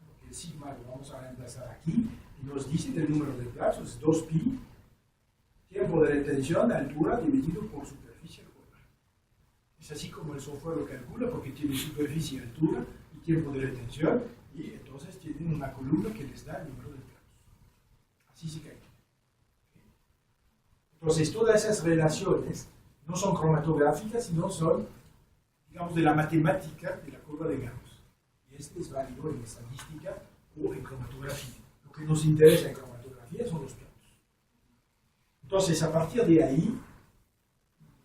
porque el sigma lo vamos a reemplazar aquí, y nos dice que el número de platos es 2pi, tiempo de retención, altura dividido por superficie al cuadrado. Es así como el software lo calcula, porque tiene superficie, altura y tiempo de retención, y entonces tienen una columna que les da el número de platos. Así se calcula. Entonces, todas esas relaciones no son cromatográficas, sino son, digamos, de la matemática de la curva de Gauss. Y este es válido en estadística o en cromatografía. Lo que nos interesa en cromatografía son los platos. Entonces, a partir de ahí,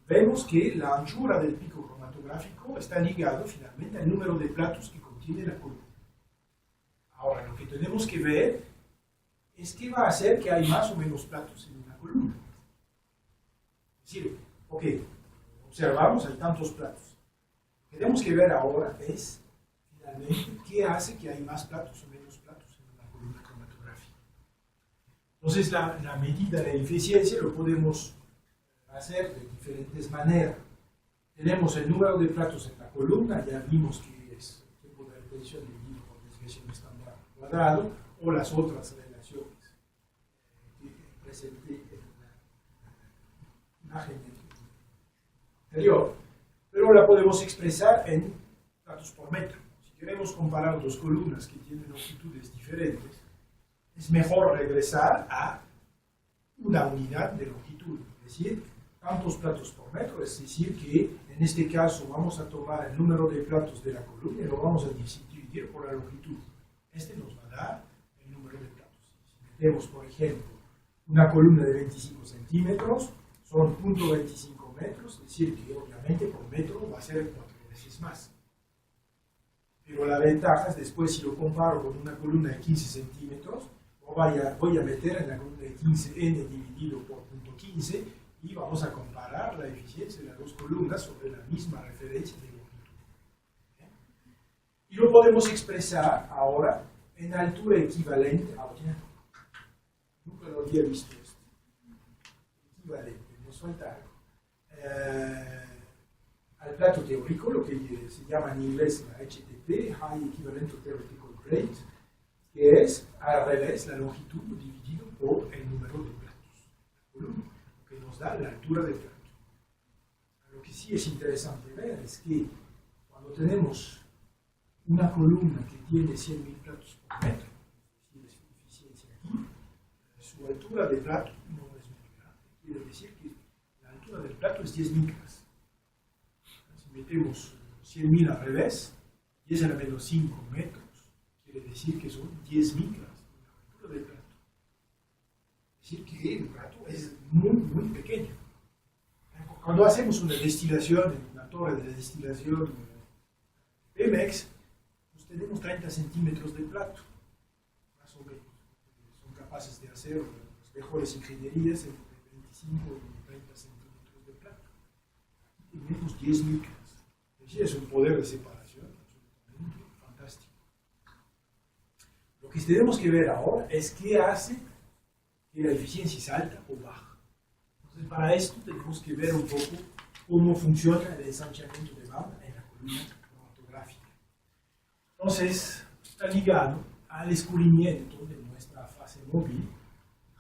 vemos que la anchura del pico cromatográfico está ligado finalmente al número de platos que contiene la columna. Ahora, lo que tenemos que ver es qué va a hacer que hay más o menos platos en una columna. Es decir, ok, observamos, hay tantos platos. Lo que tenemos que ver ahora es, finalmente, qué hace que hay más platos o menos platos en una columna cromatográfica. Entonces, la medida de eficiencia lo podemos hacer de diferentes maneras. Tenemos el número de platos en la columna, ya vimos que es el tiempo de retención dividido por desviación estándar al cuadrado, o las otras relaciones que presenté en la imagen anterior. Pero la podemos expresar en platos por metro. Si queremos comparar dos columnas que tienen longitudes diferentes, es mejor regresar a una unidad de longitud, es decir, tantos platos por metro, es decir, que en este caso vamos a tomar el número de platos de la columna y lo vamos a dividir por la longitud. Este nos va a dar el número de platos. Si metemos, por ejemplo, una columna de 25 centímetros, son 0.25 metros, es decir, que obviamente por metro va a ser 4 veces más. Pero la ventaja es después, si lo comparo con una columna de 15 centímetros, voy a meter en la columna de 15n dividido por 0.15 y vamos a comparar la eficiencia de las dos columnas sobre la misma referencia de longitud. Y lo podemos expresar ahora en altura equivalente a... Nunca lo había visto esto. Equivalente, nos falta algo. Al plato teórico, lo que se llama en inglés la HTP, High Equivalent Theoretical Plate, que es al revés la longitud dividido por el número de platos, la columna, lo que nos da la altura del plato. Lo que sí es interesante ver es que cuando tenemos una columna que tiene 100.000 platos por metro, es decir, eficiencia aquí, su altura de plato no es muy grande. Quiere decir que la altura del plato es 10 micras. Si metemos 100.000 al revés, 10 a la menos 5 metros, quiere decir que son 10 micras de la altura del plato. Es decir, que el plato es muy, muy pequeño. Cuando hacemos una destilación en una torre de destilación Pemex, pues tenemos 30 centímetros de plato, más o menos. Son capaces de hacer las mejores ingenierías entre 25 y 30 centímetros de plato. Aquí tenemos 10 micras. Es decir, es un poder de separación absolutamente fantástico. Lo que tenemos que ver ahora es qué hace que la eficiencia es alta o baja. Entonces, para esto tenemos que ver un poco cómo funciona el ensanchamiento de banda en la columna cromatográfica. Entonces, está ligado al descubrimiento de nuestra fase fase móvil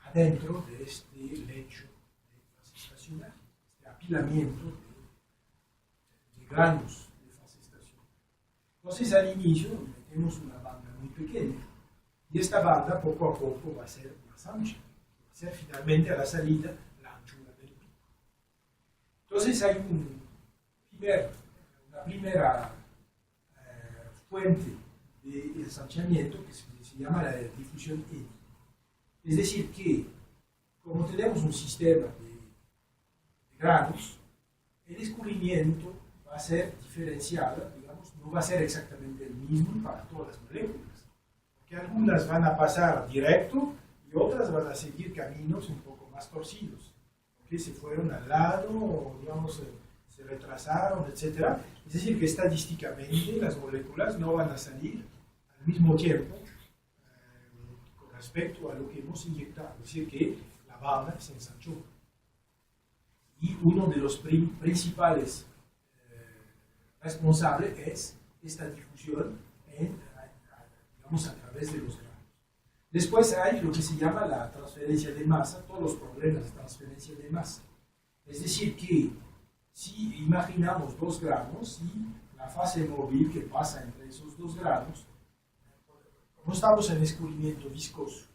adentro de este lecho de fase estacionaria, este apilamiento de granos de fase estacionaria. Entonces al inicio metemos una banda muy pequeña y esta banda poco a poco va a ser más ancha, va a ser finalmente a la salida la anchura del pico. Entonces hay una primera fuente de ensanchamiento que se llama la difusión étnica. Es decir, que como tenemos un sistema de granos, el escurrimiento va a ser diferenciado, digamos, no va a ser exactamente el mismo para todas las moléculas, porque algunas van a pasar directo y otras van a seguir caminos un poco más torcidos, porque se fueron al lado o, digamos, se retrasaron, etc. Es decir, que estadísticamente las moléculas no van a salir al mismo tiempo con respecto a lo que hemos inyectado, es decir, que la banda se ensanchó. Y uno de los principales responsables es esta difusión digamos, a través de los granos. Después hay lo que se llama la transferencia de masa, todos los problemas de transferencia de masa. Es decir, que si imaginamos dos granos y la fase móvil que pasa entre esos dos granos, como estamos en escurrimiento viscoso,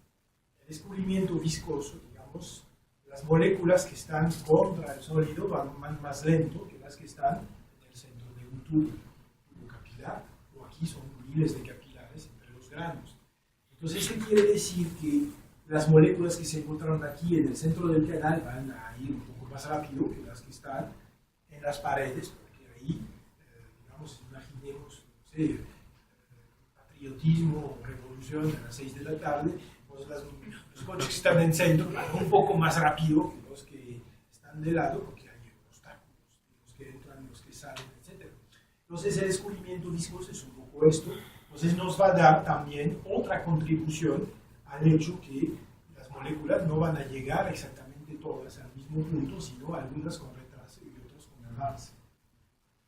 el escurrimiento viscoso, digamos, las moléculas que están contra el sólido van más lento que las que están en el centro de un tubo capilar, o aquí son miles de capilares entre los granos. Entonces, esto quiere decir que las moléculas que se encontraron aquí en el centro del canal van a ir un poco más rápido que las que están en las paredes, porque ahí, digamos, imaginemos, no sé, patriotismo o revolución a las 6 de la tarde, pues los coches que están en el centro van un poco más rápido que los que están de lado, porque hay obstáculos, los que entran, los que salen, etc. Entonces el descubrimiento viscoso es un poco esto, entonces nos va a dar también otra contribución al hecho que las moléculas no van a llegar exactamente todas al mismo punto, sino algunas con retraso y otras con avance.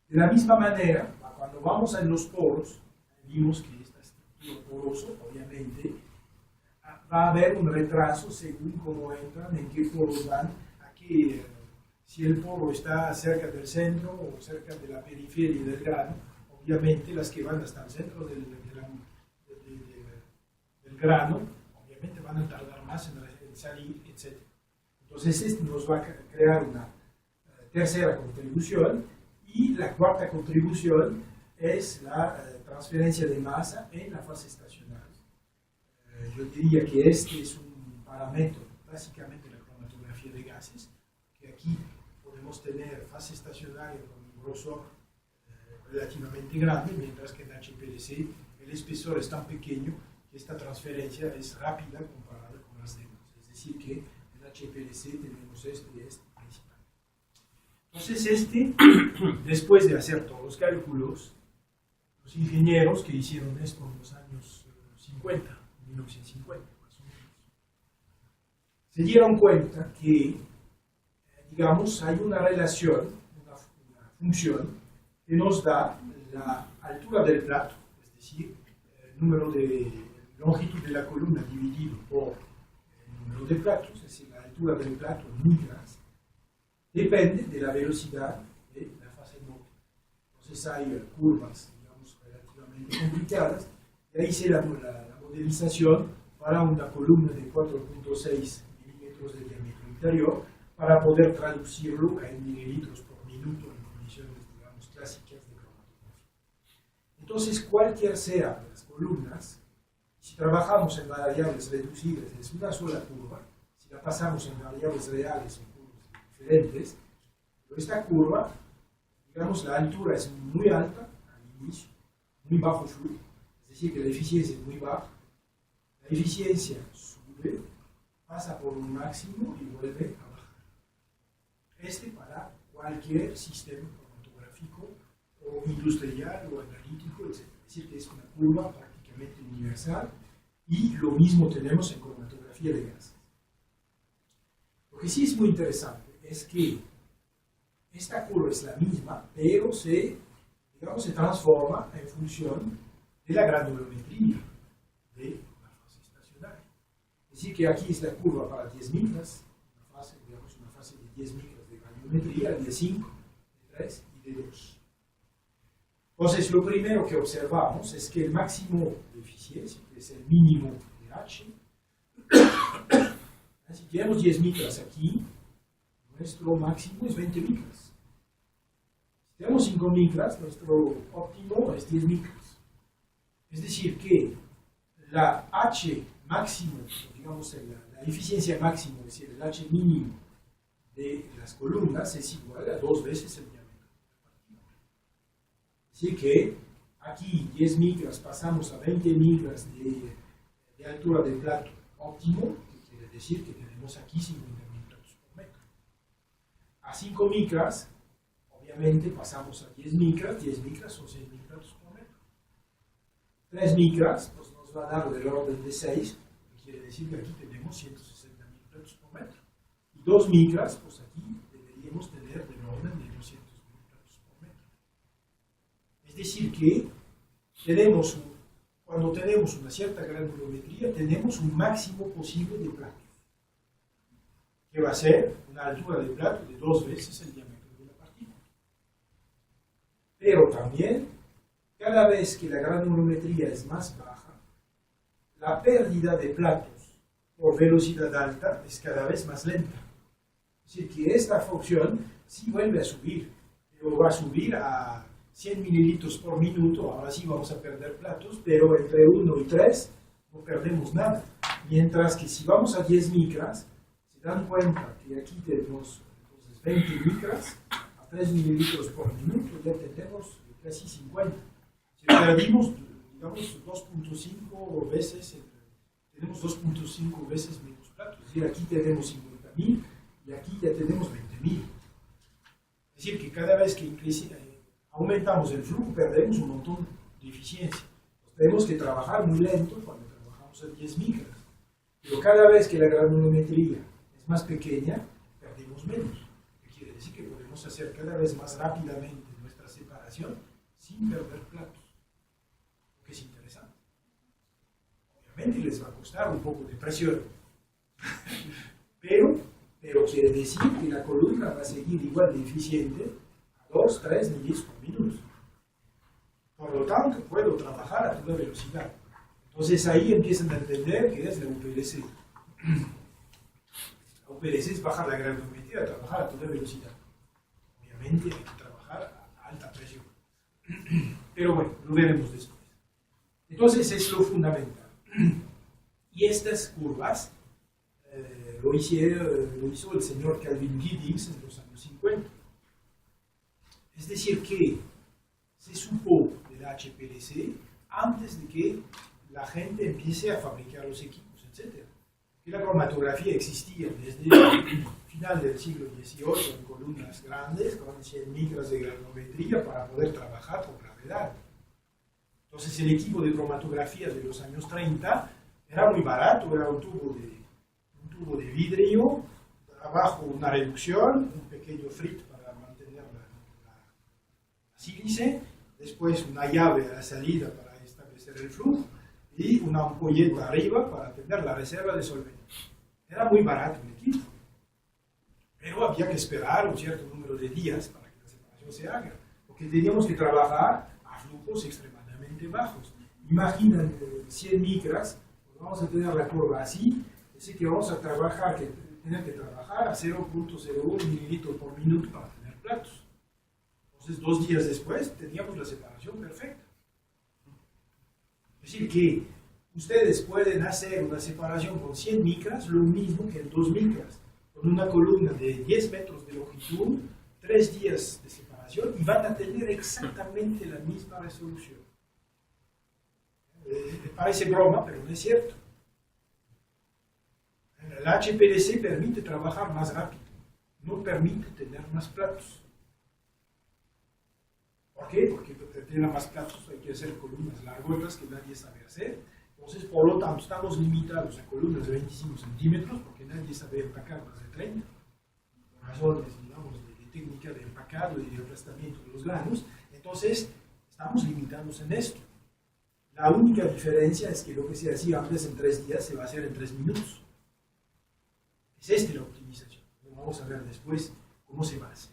De la misma manera, cuando vamos a los poros, vimos que esta estructura porosa, obviamente, va a haber un retraso según cómo entran, en qué poros van, si el poro está cerca del centro o cerca de la periferia del grano, obviamente las que van hasta el centro del grano, obviamente van a tardar más en salir, etc. Entonces esto nos va a crear una tercera contribución, y la cuarta contribución es la transferencia de masa en la fase estacionaria. Yo diría que este es un parámetro básicamente de la cromatografía de gases, que aquí podemos tener fase estacionaria con un grosor relativamente grande, mientras que en HPLC el espesor es tan pequeño que esta transferencia es rápida comparada con las demás. Es decir, que en HPLC tenemos este principal. Entonces después de hacer todos los cálculos, los ingenieros que hicieron esto en los años 50, 1950 más o menos, se dieron cuenta que, digamos, hay una relación, una función que nos da la altura del plato, es decir, el número de longitud de la columna dividido por el número de platos, es decir, la altura del plato en micras, depende de la velocidad de la fase móvil. Entonces hay curvas, digamos, relativamente complicadas, y ahí hice la modelización para una columna de 4.6 milímetros de diámetro interior, para poder traducirlo en mililitros por minuto en condiciones, digamos, clásicas de cromatografía. Entonces, cualquier sea de las columnas, si trabajamos en variables reducidas, es una sola curva. Si la pasamos en variables reales o curvas diferentes, pero esta curva, digamos, la altura es muy alta al inicio, muy bajo flujo, es decir, que la eficiencia es muy baja. La eficiencia sube, pasa por un máximo y vuelve a bajar. Para cualquier sistema cromatográfico o industrial o analítico, etc. Es decir, que es una curva prácticamente universal, y lo mismo tenemos en cromatografía de gases. Lo que sí es muy interesante es que esta curva es la misma, pero se transforma en función de la granulometría de la fase estacionaria. Es decir, que aquí es la curva para 10 micras, una fase de 10 micras de granuliometría, de 5, de 3 y de 2. Entonces, lo primero que observamos es que el máximo de eficiencia, que es el mínimo de H, si tenemos 10 micras aquí, nuestro máximo es 20 micras. Si tenemos 5 micras, nuestro óptimo es 10 micras. Es decir, que la H máximo, digamos la eficiencia máxima, es decir, el H mínimo de las columnas es igual a 2 veces el diámetro de la partícula. Así que aquí 10 micras pasamos a 20 micras de altura de plato óptimo, que quiere decir que tenemos aquí 50.000 platos por metro. A 5 micras, obviamente pasamos a 10 micras son 6.000 platos por metro. 3 micras, pues nos va a dar del orden de 6, que quiere decir que aquí tenemos 160.000 platos por metro. Y 2 micras, pues aquí deberíamos tener del orden de 200.000 platos por metro. Es decir que cuando tenemos una cierta granulometría, tenemos un máximo posible de platos, que va a ser una altura de plato de 2 veces el diámetro de la partícula. Pero también, cada vez que la granulometría es más baja, la pérdida de platos por velocidad alta es cada vez más lenta. Es decir, que esta función sí vuelve a subir, pero va a subir a 100 mililitros por minuto. Ahora sí vamos a perder platos, pero entre 1 y 3 no perdemos nada. Mientras que si vamos a 10 micras, se dan cuenta que aquí tenemos entonces 20 micras a 3 mililitros por minuto, ya tenemos casi 50. Si perdimos, digamos, 2.5 veces, tenemos 2.5 veces menos platos. Es decir, aquí tenemos 50.000 y aquí ya tenemos 20.000. Es decir, que cada vez que aumentamos el flujo, perdemos un montón de eficiencia. Pues tenemos que trabajar muy lento cuando trabajamos a 10 micras. Pero cada vez que la granulometría es más pequeña, perdemos menos. ¿Qué quiere decir? Que podemos hacer cada vez más rápidamente nuestra separación sin perder platos. Lo que es interesante. Obviamente les va a costar un poco de presión. pero quiere decir que la columna va a seguir igual de eficiente 2, 3 milímetros por minuto. Por lo tanto, puedo trabajar a toda velocidad. Entonces ahí empiezan a entender que es la UPLC. La UPLC es bajar la granulometría, trabajar a toda velocidad. Obviamente hay que trabajar a alta presión. Pero bueno, lo veremos después. Entonces es lo fundamental. Y estas curvas lo hizo el señor Calvin Giddings en los años 50. Es decir, que se supo del HPLC antes de que la gente empiece a fabricar los equipos, etc. Que la cromatografía existía desde el final del siglo XVIII en columnas grandes con 100 micras de granulometría para poder trabajar con gravedad. Entonces el equipo de cromatografía de los años 30 era muy barato, era un tubo de vidrio, abajo una reducción, un pequeño frit para mantener la sílice, después una llave a la salida para establecer el flujo y una ampolleta arriba para tener la reserva de solvente. Era muy barato el equipo, pero había que esperar un cierto número de días para que la separación se haga, porque teníamos que trabajar a flujos extremadamente bajos. Imaginan 100 micras, pues vamos a tener la curva así, es decir que vamos a tener que trabajar a 0.01 mililitros por minuto para tener platos. Entonces, 2 días después teníamos la separación perfecta. Es decir, que ustedes pueden hacer una separación con 100 micras, lo mismo que en 2 micras, con una columna de 10 metros de longitud, 3 días de separación y van a tener exactamente la misma resolución. Parece broma, pero no es cierto. El HPLC permite trabajar más rápido, no permite tener más platos. ¿Por qué? Porque para tener más platos hay que hacer columnas largotas que nadie sabe hacer. Entonces, por lo tanto, estamos limitados a columnas de 25 centímetros porque nadie sabe empacar más de 30. Por razones, digamos, de técnica de empacado y de aplastamiento de los granos. Entonces, estamos limitados en esto. La única diferencia es que lo que se hacía antes en 3 días se va a hacer en 3 minutos. Es esta la optimización. Vamos a ver después cómo se va a hacer.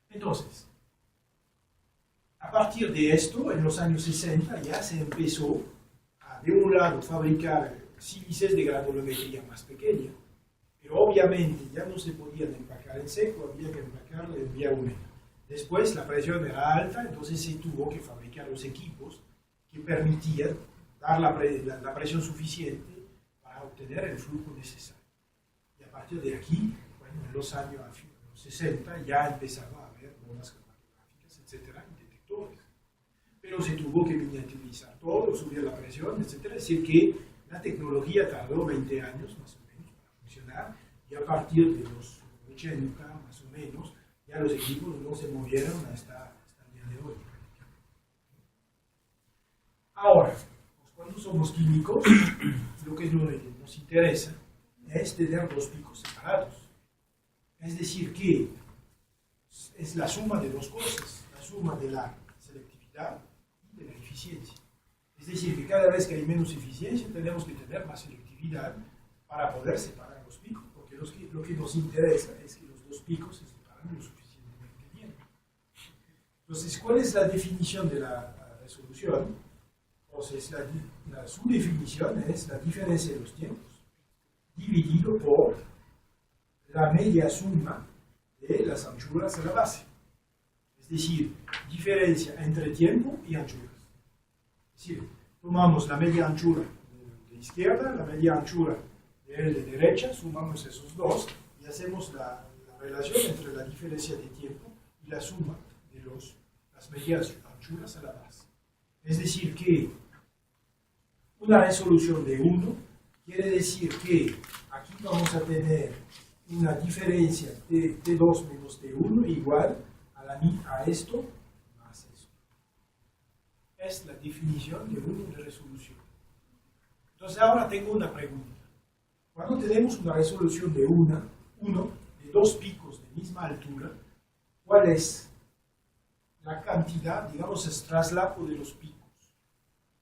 Entonces, a partir de esto, en los años 60 ya se empezó a, de un lado, fabricar sílices de granulometría más pequeña, pero obviamente ya no se podían empacar en seco, había que empacarlo en vía húmeda. Después la presión era alta, entonces se tuvo que fabricar los equipos que permitían dar la presión suficiente para obtener el flujo necesario. Y a partir de aquí, bueno, en los años 60 ya empezaba a haber bombas cromatográficas, etcétera, y detectores. Pero se tuvo que miniaturizar todo, subir la presión, etcétera. Es decir, que la tecnología tardó 20 años más o menos para funcionar, y a partir de los 80 más o menos, ya los equipos no se movieron hasta el día de hoy. Ahora, pues cuando somos químicos, lo que nos interesa es tener dos picos separados. Es decir, que es la suma de dos cosas, la suma de la selectividad y de la eficiencia. Es decir, que cada vez que hay menos eficiencia tenemos que tener más selectividad para poder separar los picos, porque lo que nos interesa es que los dos picos se separen lo suficientemente bien. Entonces, ¿cuál es la definición de la resolución? Entonces, su definición es la diferencia de los tiempos dividido por la media suma de las anchuras a la base. Es decir, diferencia entre tiempo y anchuras. Es decir, tomamos la media anchura de izquierda, la media anchura de derecha, sumamos esos dos y hacemos la relación entre la diferencia de tiempo y la suma de las medias anchuras a la base. Es decir, que una resolución de 1 quiere decir que aquí vamos a tener una diferencia de T2 menos T1 igual a esto más esto. Es la definición de 1 de resolución. Entonces ahora tengo una pregunta. Cuando tenemos una resolución de 1 de dos picos de misma altura, ¿cuál es la cantidad, digamos, el traslapo de los picos?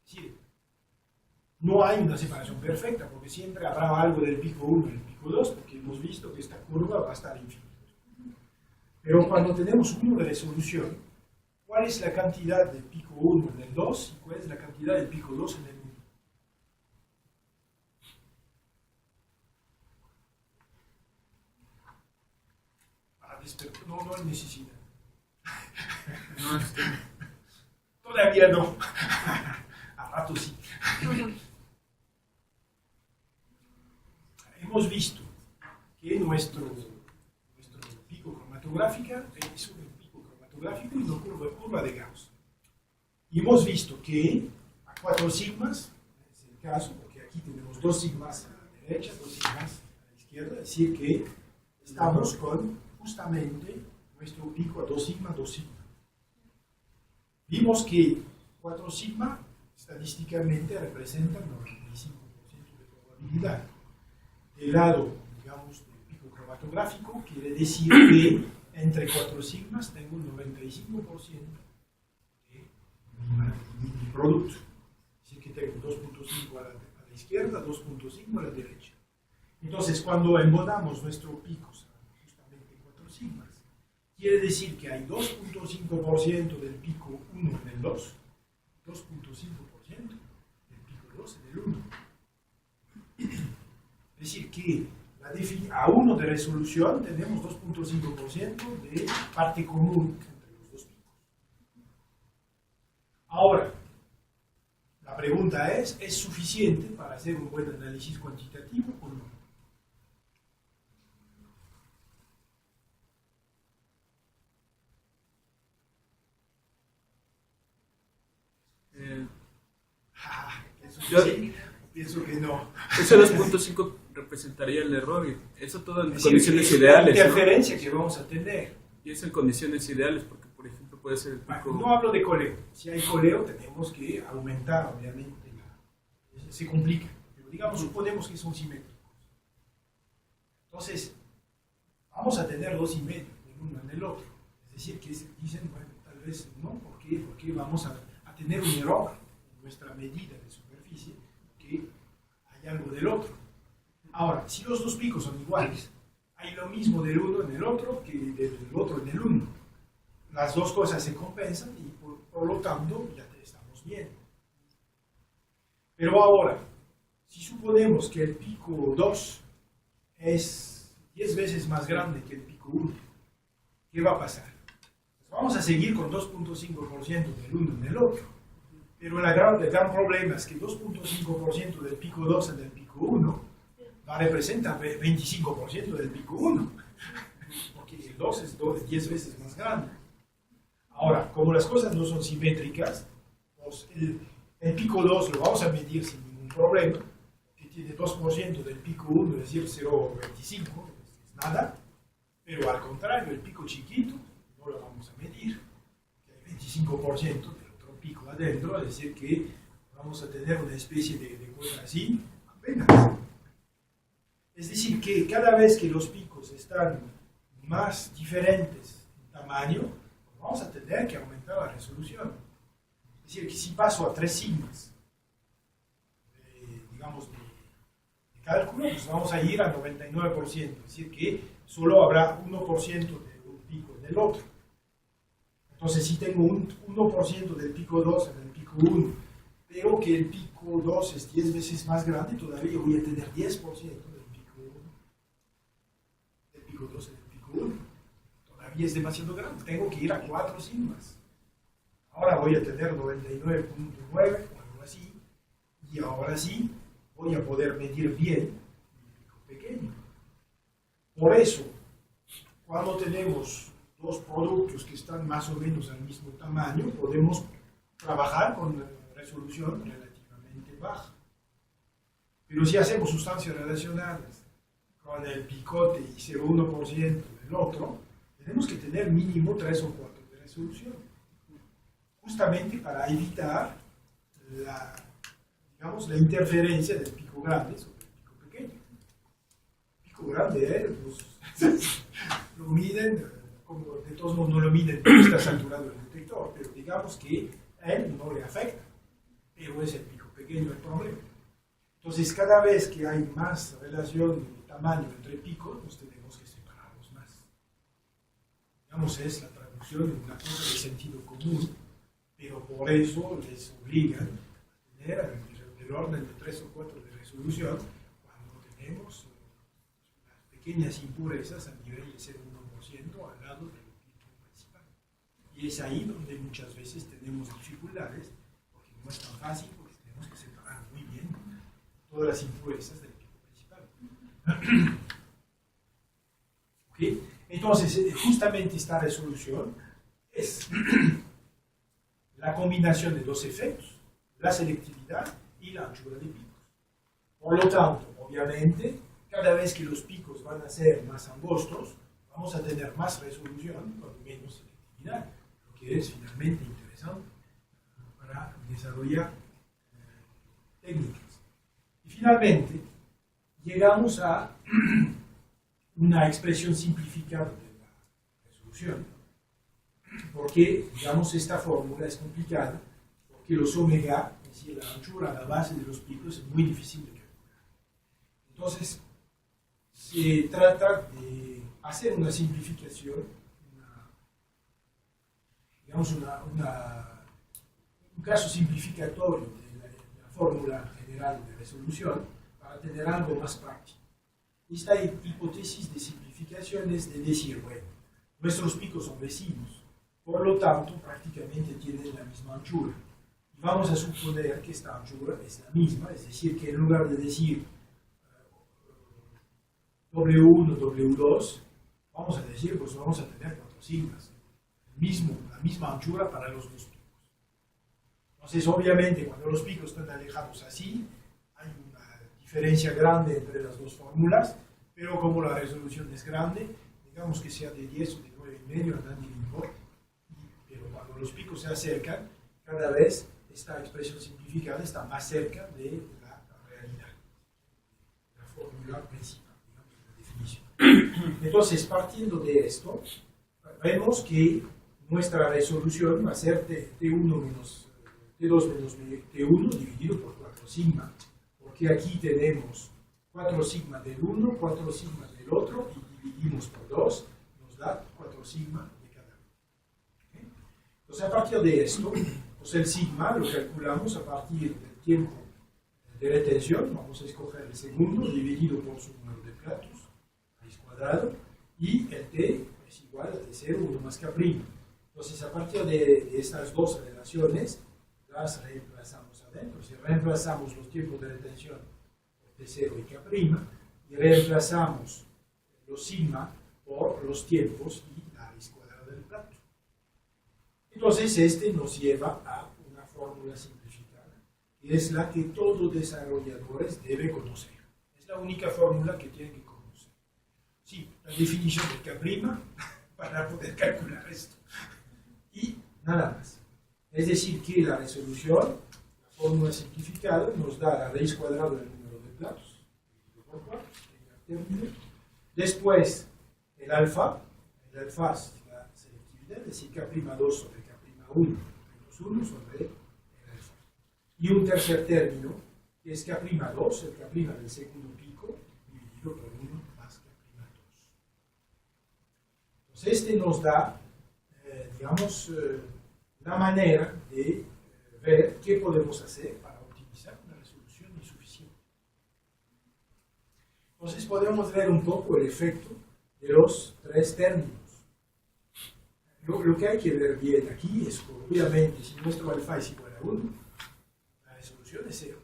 Es decir, no hay una separación perfecta, porque siempre habrá algo del pico 1 y el pico 2, porque hemos visto que esta curva va a estar infinita. Pero cuando tenemos 1 de resolución, ¿cuál es la cantidad del pico 1 en el 2 y cuál es la cantidad del pico 2 en el 1? No hay necesidad. Todavía no. A rato sí. Hemos visto que nuestro pico cromatográfico es un pico cromatográfico y una curva de Gauss. Y hemos visto que a 4 sigmas, es el caso, porque aquí tenemos 2 sigmas a la derecha, 2 sigmas a la izquierda, es decir que estamos con justamente nuestro pico a 2 sigma, 2 sigma. Vimos que 4 sigma estadísticamente representan 95% de probabilidad. Del lado, digamos, del pico cromatográfico, quiere decir que entre 4 sigmas tengo un 95% de mi producto. Es decir, que tengo 2.5 a la izquierda, 2.5 a la derecha. Entonces, cuando embonamos nuestros picos a justamente 4 sigmas, quiere decir que hay 2.5% del pico 1 en el 2, 2.5% del pico 2 en el 1. Es decir, que a 1 de resolución tenemos 2.5% de parte común entre los dos picos. Ahora, la pregunta ¿es suficiente para hacer un buen análisis cuantitativo o no? Pienso que no. Ese 2.5 representaría el error, y eso todo en condiciones la ideales. interferencia, ¿no? que vamos a tener. Y es en condiciones ideales, porque por ejemplo puede ser el pico... No hablo de coleo. Si hay coleo tenemos que aumentar, obviamente, se complica. Pero digamos, suponemos que son simétricos. Entonces, vamos a tener 2,5 en uno en el otro. Es decir, que dicen, bueno, tal vez no, ¿por qué? Porque vamos a tener un error en nuestra medida de superficie, que hay algo del otro. Ahora, si los dos picos son iguales, lo mismo del uno en el otro que del otro en el uno. Las dos cosas se compensan y por lo tanto ya estamos bien. Pero ahora, si suponemos que el pico 2 es 10 veces más grande que el pico 1, ¿qué va a pasar? Pues vamos a seguir con 2.5% del uno en el otro. Pero el gran problema es que 2.5% del pico 2 en el pico 1 va a representar 25% del pico 1. Porque el 2 es 10 veces más grande. Ahora, como las cosas no son simétricas, pues el pico 2 lo vamos a medir sin ningún problema, que tiene 2% del pico 1, es decir, 0,25, es nada, pero al contrario, el pico chiquito no lo vamos a medir, que hay 25% del otro pico adentro, es decir, que vamos a tener una especie de cosa así, apenas. Es decir, que cada vez que los picos están más diferentes en tamaño, vamos a tener que aumentar la resolución. Es decir, que si paso a 3 sigmas, digamos, de cálculo, pues vamos a ir a 99%. Es decir, que solo habrá 1% de un pico en el otro. Entonces, si tengo un 1% del pico 2 en el pico 1, pero que el pico 2 es 10 veces más grande, todavía voy a tener 10% del pico 1, del pico 2 en el pico 1. Todavía es demasiado grande, tengo que ir a 4 sigmas. Ahora voy a tener 99.9 o algo así, y ahora sí voy a poder medir bien mi pico pequeño. Por eso, cuando tenemos dos productos que están más o menos al mismo tamaño, podemos trabajar con resolución relativamente baja. Pero si hacemos sustancias relacionadas con el picote y 0,1% del otro, tenemos que tener mínimo 3 o 4 de resolución, justamente para evitar la interferencia del pico grande sobre el pico pequeño. El pico grande, pues, lo miden, como de todos modos no lo miden porque está saturado el detector, pero digamos que a él no le afecta, pero es el pico pequeño el problema. Entonces, cada vez que hay más relación de tamaño entre picos, pues tenemos que separarlos más. Digamos, es la traducción de una cosa de sentido común, pero por eso les obligan a tener el orden de 3 o 4 de resolución cuando tenemos las pequeñas impurezas a nivel de 0,1% al lado del pico principal. Y es ahí donde muchas veces tenemos dificultades, porque no es tan fácil, porque tenemos que separar muy bien todas las impurezas del pico principal. ¿Okay? Entonces, justamente esta resolución es la combinación de dos efectos, la selectividad y la anchura de picos. Por lo tanto, obviamente, cada vez que los picos van a ser más angostos, vamos a tener más resolución con menos selectividad, lo que es finalmente interesante para desarrollar técnicas. Y finalmente, llegamos a una expresión simplificada de la resolución, porque, digamos, esta fórmula es complicada, porque los omega, es decir, la anchura a la base de los picos, es muy difícil de calcular. Entonces, se trata de hacer una simplificación, un caso simplificatorio de la fórmula general de resolución para tener algo más práctico. Esta hipótesis de simplificación es de decir, bueno, nuestros picos son vecinos, por lo tanto, prácticamente tienen la misma anchura. Y vamos a suponer que esta anchura es la misma, es decir, que en lugar de decir W1, W2, vamos a decir, pues vamos a tener 4 sigmas, la misma anchura para los dos picos. Entonces, obviamente, cuando los picos están alejados así, hay una diferencia grande entre las dos fórmulas, pero como la resolución es grande, digamos que sea de 10 o de 9,5, a nadie le importa. Pero cuando los picos se acercan, cada vez esta expresión simplificada está más cerca de la realidad, la fórmula principal, digamos, de la definición. Entonces, partiendo de esto, vemos que nuestra resolución va a ser T2 menos T1 dividido por 4 sigma, porque aquí tenemos 4 sigma del uno, 4 sigma del otro y dividimos por 2, nos da 4 sigma de cada uno. ¿Okay? Entonces, a partir de esto, pues el sigma lo calculamos a partir del tiempo de retención. Vamos a escoger el segundo dividido por su número de platos, raíz cuadrado, y el t es igual a t0, 1 más k'. Entonces, a partir de estas dos relaciones, las reemplazamos adentro. Si reemplazamos los tiempos de retención por t0 y k', y reemplazamos los sigma por los tiempos y la raíz cuadrada del plato. Entonces, este nos lleva a una fórmula simplificada, que es la que todo desarrolladores debe conocer. Es la única fórmula que tienen que conocer. Sí, la definición de k' para poder calcular esto. Y nada más. Es decir, que la resolución, la fórmula simplificada, nos da la raíz cuadrada del número de platos, dividido por 4, después el alfa es la selectividad, es decir, k'2 sobre k'1 menos 1 sobre el alfa. Y un tercer término, que es k'2, el k' del segundo pico, dividido por 1 más k'2. Entonces, este nos da, digamos, una manera de ver qué podemos hacer para optimizar una resolución insuficiente. Entonces podemos ver un poco el efecto de los tres términos. Lo que hay que ver bien aquí es que, obviamente, si nuestro alfa es igual a 1, la resolución es 0.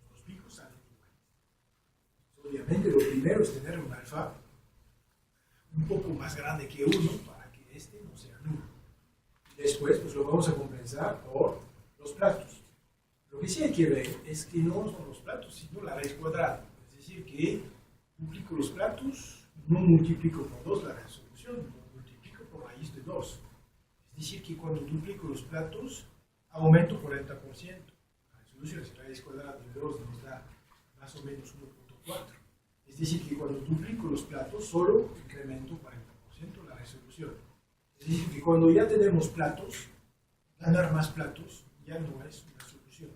Los picos salen iguales. Obviamente, lo primero es tener un alfa un poco más grande que 1 para que este no sea nulo. Después, pues lo vamos a compensar por los platos. Lo que sí hay que ver es que no son los platos, sino la raíz cuadrada. Es decir, que duplico los platos, no multiplico por 2 la resolución, lo multiplico por raíz de 2. Es decir, que cuando duplico los platos, aumento 40%. La resolución, si la raíz cuadrada de 2 nos da más o menos 1.4. Es decir, que cuando duplico los platos, solo incremento 40% la resolución. Es decir, que cuando ya tenemos platos, ganar más platos ya no es una solución.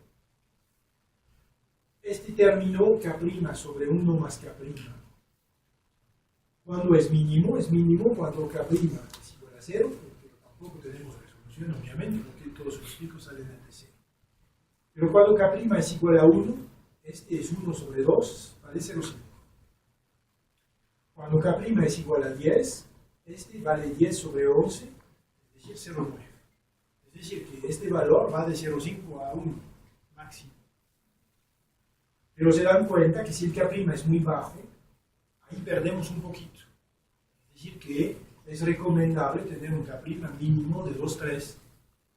Este término k' sobre 1 más k', cuando es mínimo cuando k' es igual a 0, porque tampoco tenemos resolución, obviamente, porque todos los picos salen de 0. Pero cuando k' es igual a 1, este es 1 sobre 2, vale 0,5. Cuando k' es igual a 10, este vale 10 sobre 11, es decir, 0,9. Es decir, que este valor va de 0,5 a 1 máximo. Pero se dan cuenta que si el k' es muy bajo, ahí perdemos un poquito. Es decir, que es recomendable tener un k' mínimo de 2,3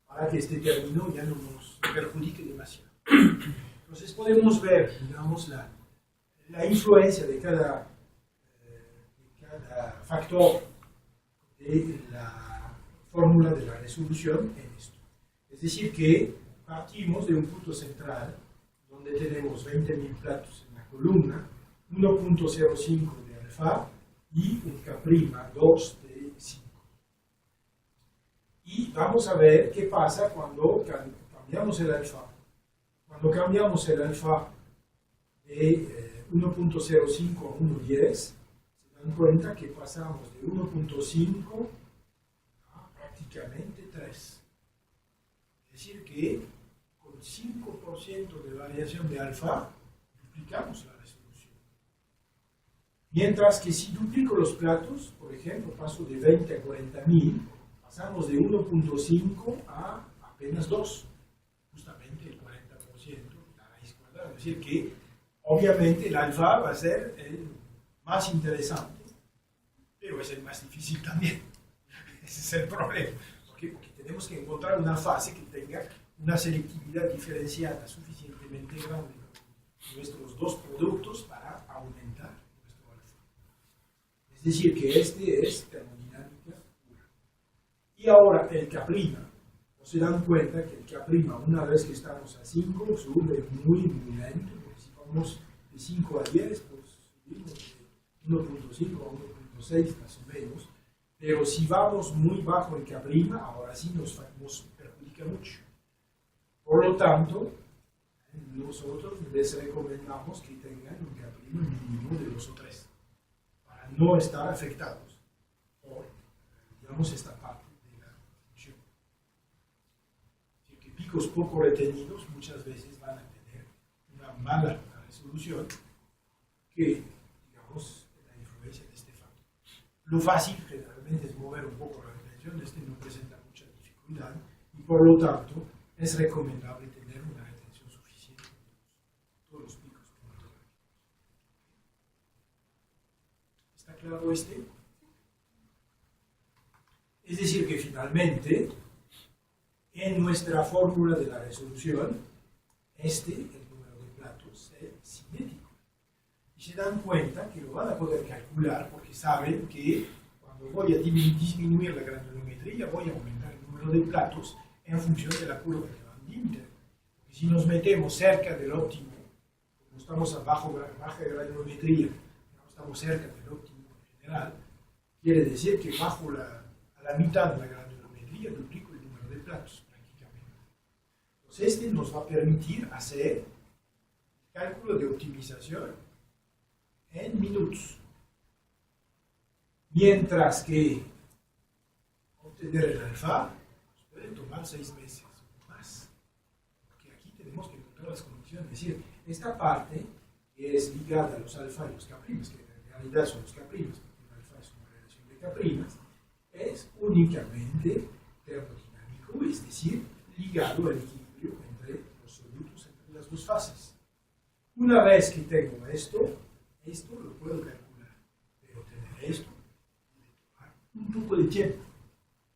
para que este término ya no nos perjudique demasiado. Entonces podemos ver, digamos, la influencia de cada factor de la fórmula de la resolución en esto. Es decir, que partimos de un punto central donde tenemos 20.000 platos en la columna, 1.05 de alfa y un k'2 de 5. Y vamos a ver qué pasa cuando cambiamos el alfa. Cuando cambiamos el alfa de 1.05 a 1.10, dan cuenta que pasamos de 1.5 a prácticamente 3. Es decir, que con 5% de variación de alfa duplicamos la resolución. Mientras que si duplico los platos, por ejemplo, paso de 20 a 40.000, pasamos de 1.5 a apenas 2, justamente el 40% de la raíz cuadrada. Es decir, que obviamente el alfa va a ser el más interesante, pero es el más difícil también. Ese es el problema. ¿Por qué? Porque tenemos que encontrar una fase que tenga una selectividad diferenciada suficientemente grande con nuestros dos productos para aumentar nuestro alfa. Es decir, que este es termodinámica pura. Y ahora el k', no se dan cuenta que el k', una vez que estamos a 5, sube muy lento, porque si vamos de 5 a 10, pues subimos de 1.5 a 1.6 más o menos, pero si vamos muy bajo el k', ahora sí nos perjudica mucho. Por lo tanto, nosotros les recomendamos que tengan un k' mínimo de 2 o 3, para a no estar afectados por, digamos, esta parte de la función. Así que picos poco retenidos muchas veces van a tener una mala resolución que, digamos, la influencia de este factor. Lo fácil generalmente es mover un poco la retención, no presenta mucha dificultad y por lo tanto es recomendable tener una retención suficiente de todos los picos cromatográficos. ¿Está claro este? Es decir, que finalmente, en nuestra fórmula de la resolución, el número de platos es simétrico. Y se dan cuenta que lo van a poder calcular porque saben que cuando voy a disminuir la granulometría, voy a aumentar el número de platos en función de la curva de Van Dieter. Porque si nos metemos cerca del óptimo, como estamos a baja granulometría, no estamos cerca del óptimo en general, quiere decir que bajo a la mitad de la granulometría duplico el número de platos prácticamente. Entonces nos va a permitir hacer el cálculo de optimización en minutos. Mientras que obtener el alfa nos puede tomar 6 meses o más. Porque aquí tenemos que encontrar las condiciones. Es decir, esta parte que es ligada a los alfa y los K', que en realidad son los K', porque el alfa es una relación de K', es únicamente termodinámico, es decir, ligado al equilibrio entre los solutos entre las dos fases. Una vez que tengo esto lo puedo calcular, pero tener esto un poco de tiempo.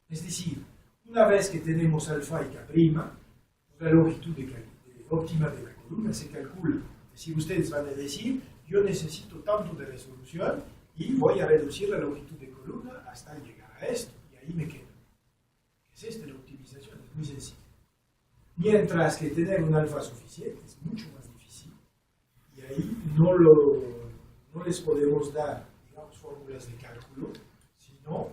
Es decir, una vez que tenemos alfa y K', la longitud óptima de la columna se calcula. Es decir, ustedes van a decir, yo necesito tanto de resolución y voy a reducir la longitud de columna hasta llegar a esto, y ahí me quedo. Es esta la optimización, es muy sencillo. Mientras que tener un alfa suficiente es mucho más difícil, y ahí no les podemos dar, digamos, fórmulas de cálculo, sino,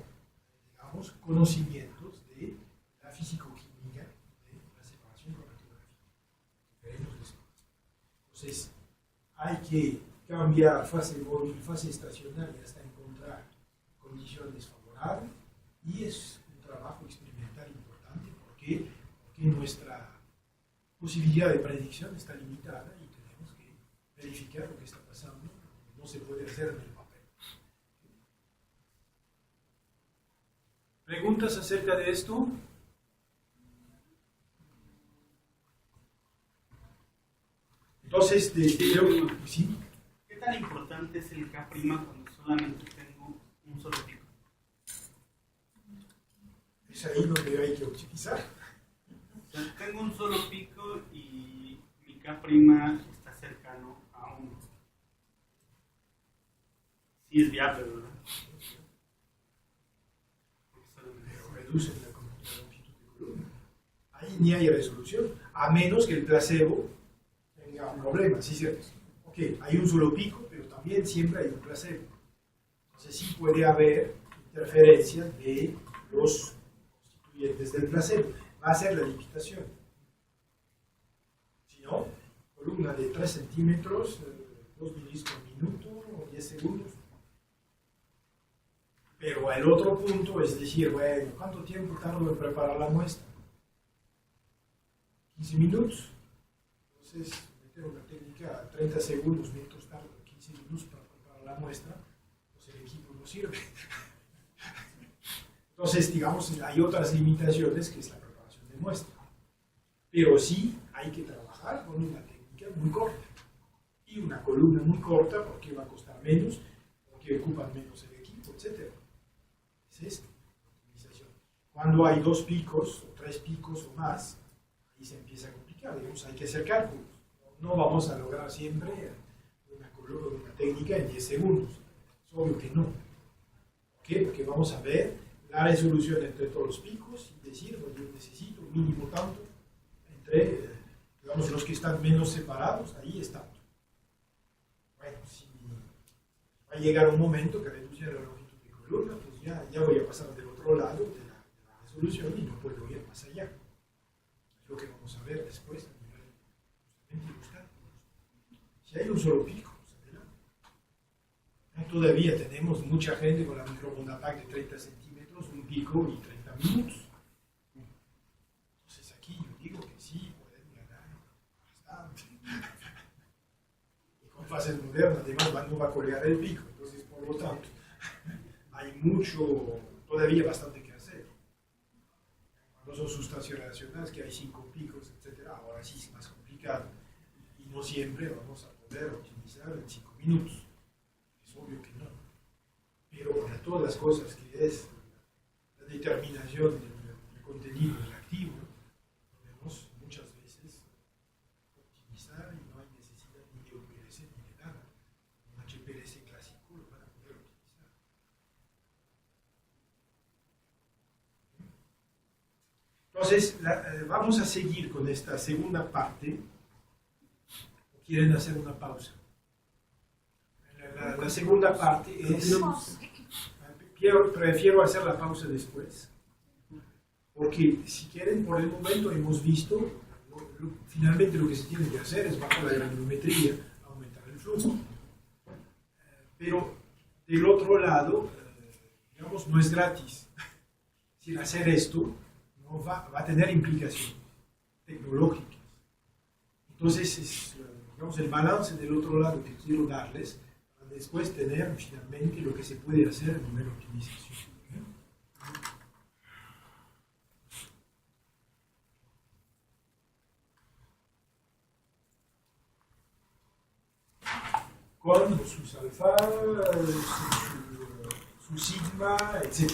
digamos, conocimientos de la físico-química de la separación cromatográfica. Veremos después. Entonces, hay que cambiar fase móvil, fase estacionaria hasta encontrar condiciones favorables, y es un trabajo experimental importante porque nuestra posibilidad de predicción está limitada y tenemos que verificar lo que está pasando. No se puede hacer en el papel. ¿Preguntas acerca de esto? Entonces, ¿sí? ¿Qué tan importante es el K' cuando solamente tengo un solo pico? Es ahí donde hay que optimizar. O sea, tengo un solo pico y mi K' está cercano a 1. Sí es viable, ¿verdad? Pero reduce la longitud de columna. Ahí ni hay resolución, a menos que el placebo tenga un problema. ¿Sí, cierto? Ok, hay un solo pico, pero también siempre hay un placebo. Entonces sí puede haber interferencia de los constituyentes del placebo. Va a ser la limitación. Si no, columna de 3 centímetros, 2 milis por minuto o 10 segundos. Pero el otro punto es decir, bueno, ¿cuánto tiempo tardo en preparar la muestra? 15 minutos. Entonces, meter una técnica a 30 segundos, mientras tardo 15 minutos para preparar la muestra, pues el equipo no sirve. Entonces, digamos, hay otras limitaciones que es la preparación de muestra. Pero sí hay que trabajar con una técnica muy corta. Y una columna muy corta porque va a costar menos, porque ocupan menos el equipo, etc. Es esta optimización. Cuando hay 2 picos, o 3 picos o más, ahí se empieza a complicar. Digamos, hay que hacer cálculos. No vamos a lograr siempre una técnica en 10 segundos. Es obvio que no. ¿Por qué? Porque vamos a ver la resolución entre todos los picos y decir, bueno, yo necesito mínimo tanto entre, digamos, los que están menos separados, ahí es tanto. Bueno, si va a llegar un momento que reduce la longitud de columna, pues ya voy a pasar del otro lado de la resolución y no puedo ir más allá. Es lo que vamos a ver después a nivel justamente los cálculos. Si hay un solo pico, pues adelante. todavía tenemos mucha gente con la microonda pack de 30 centímetros, un pico y 30 minutos. Entonces aquí yo digo que sí, pueden ganar bastante. Y con fases modernas, además, no va a colgar el pico. Entonces, por lo tanto, hay mucho, todavía bastante que hacer. Cuando son sustancias relacionadas, que hay 5 picos, etc., ahora sí es más complicado. Y no siempre vamos a poder optimizar en 5 minutos. Es obvio que no. Pero de todas las cosas que es la determinación del contenido del activo, podemos muchas veces optimizar y no hay necesidad ni de UPLC ni de nada. Un HPLC clásico lo van a poder optimizar. Entonces, vamos a seguir con esta segunda parte. ¿Quieren hacer una pausa? La segunda parte es... Prefiero hacer la pausa después, porque si quieren, por el momento hemos visto, finalmente lo que se tiene que hacer es bajar la granulometría, aumentar el flujo. Pero del otro lado, digamos, no es gratis. Si hacer esto no va a tener implicaciones tecnológicas. Entonces, es, digamos, el balance del otro lado que quiero darles, para después tener finalmente lo que se puede hacer a nivel de optimización. Con sus alfa, su sigma, etc.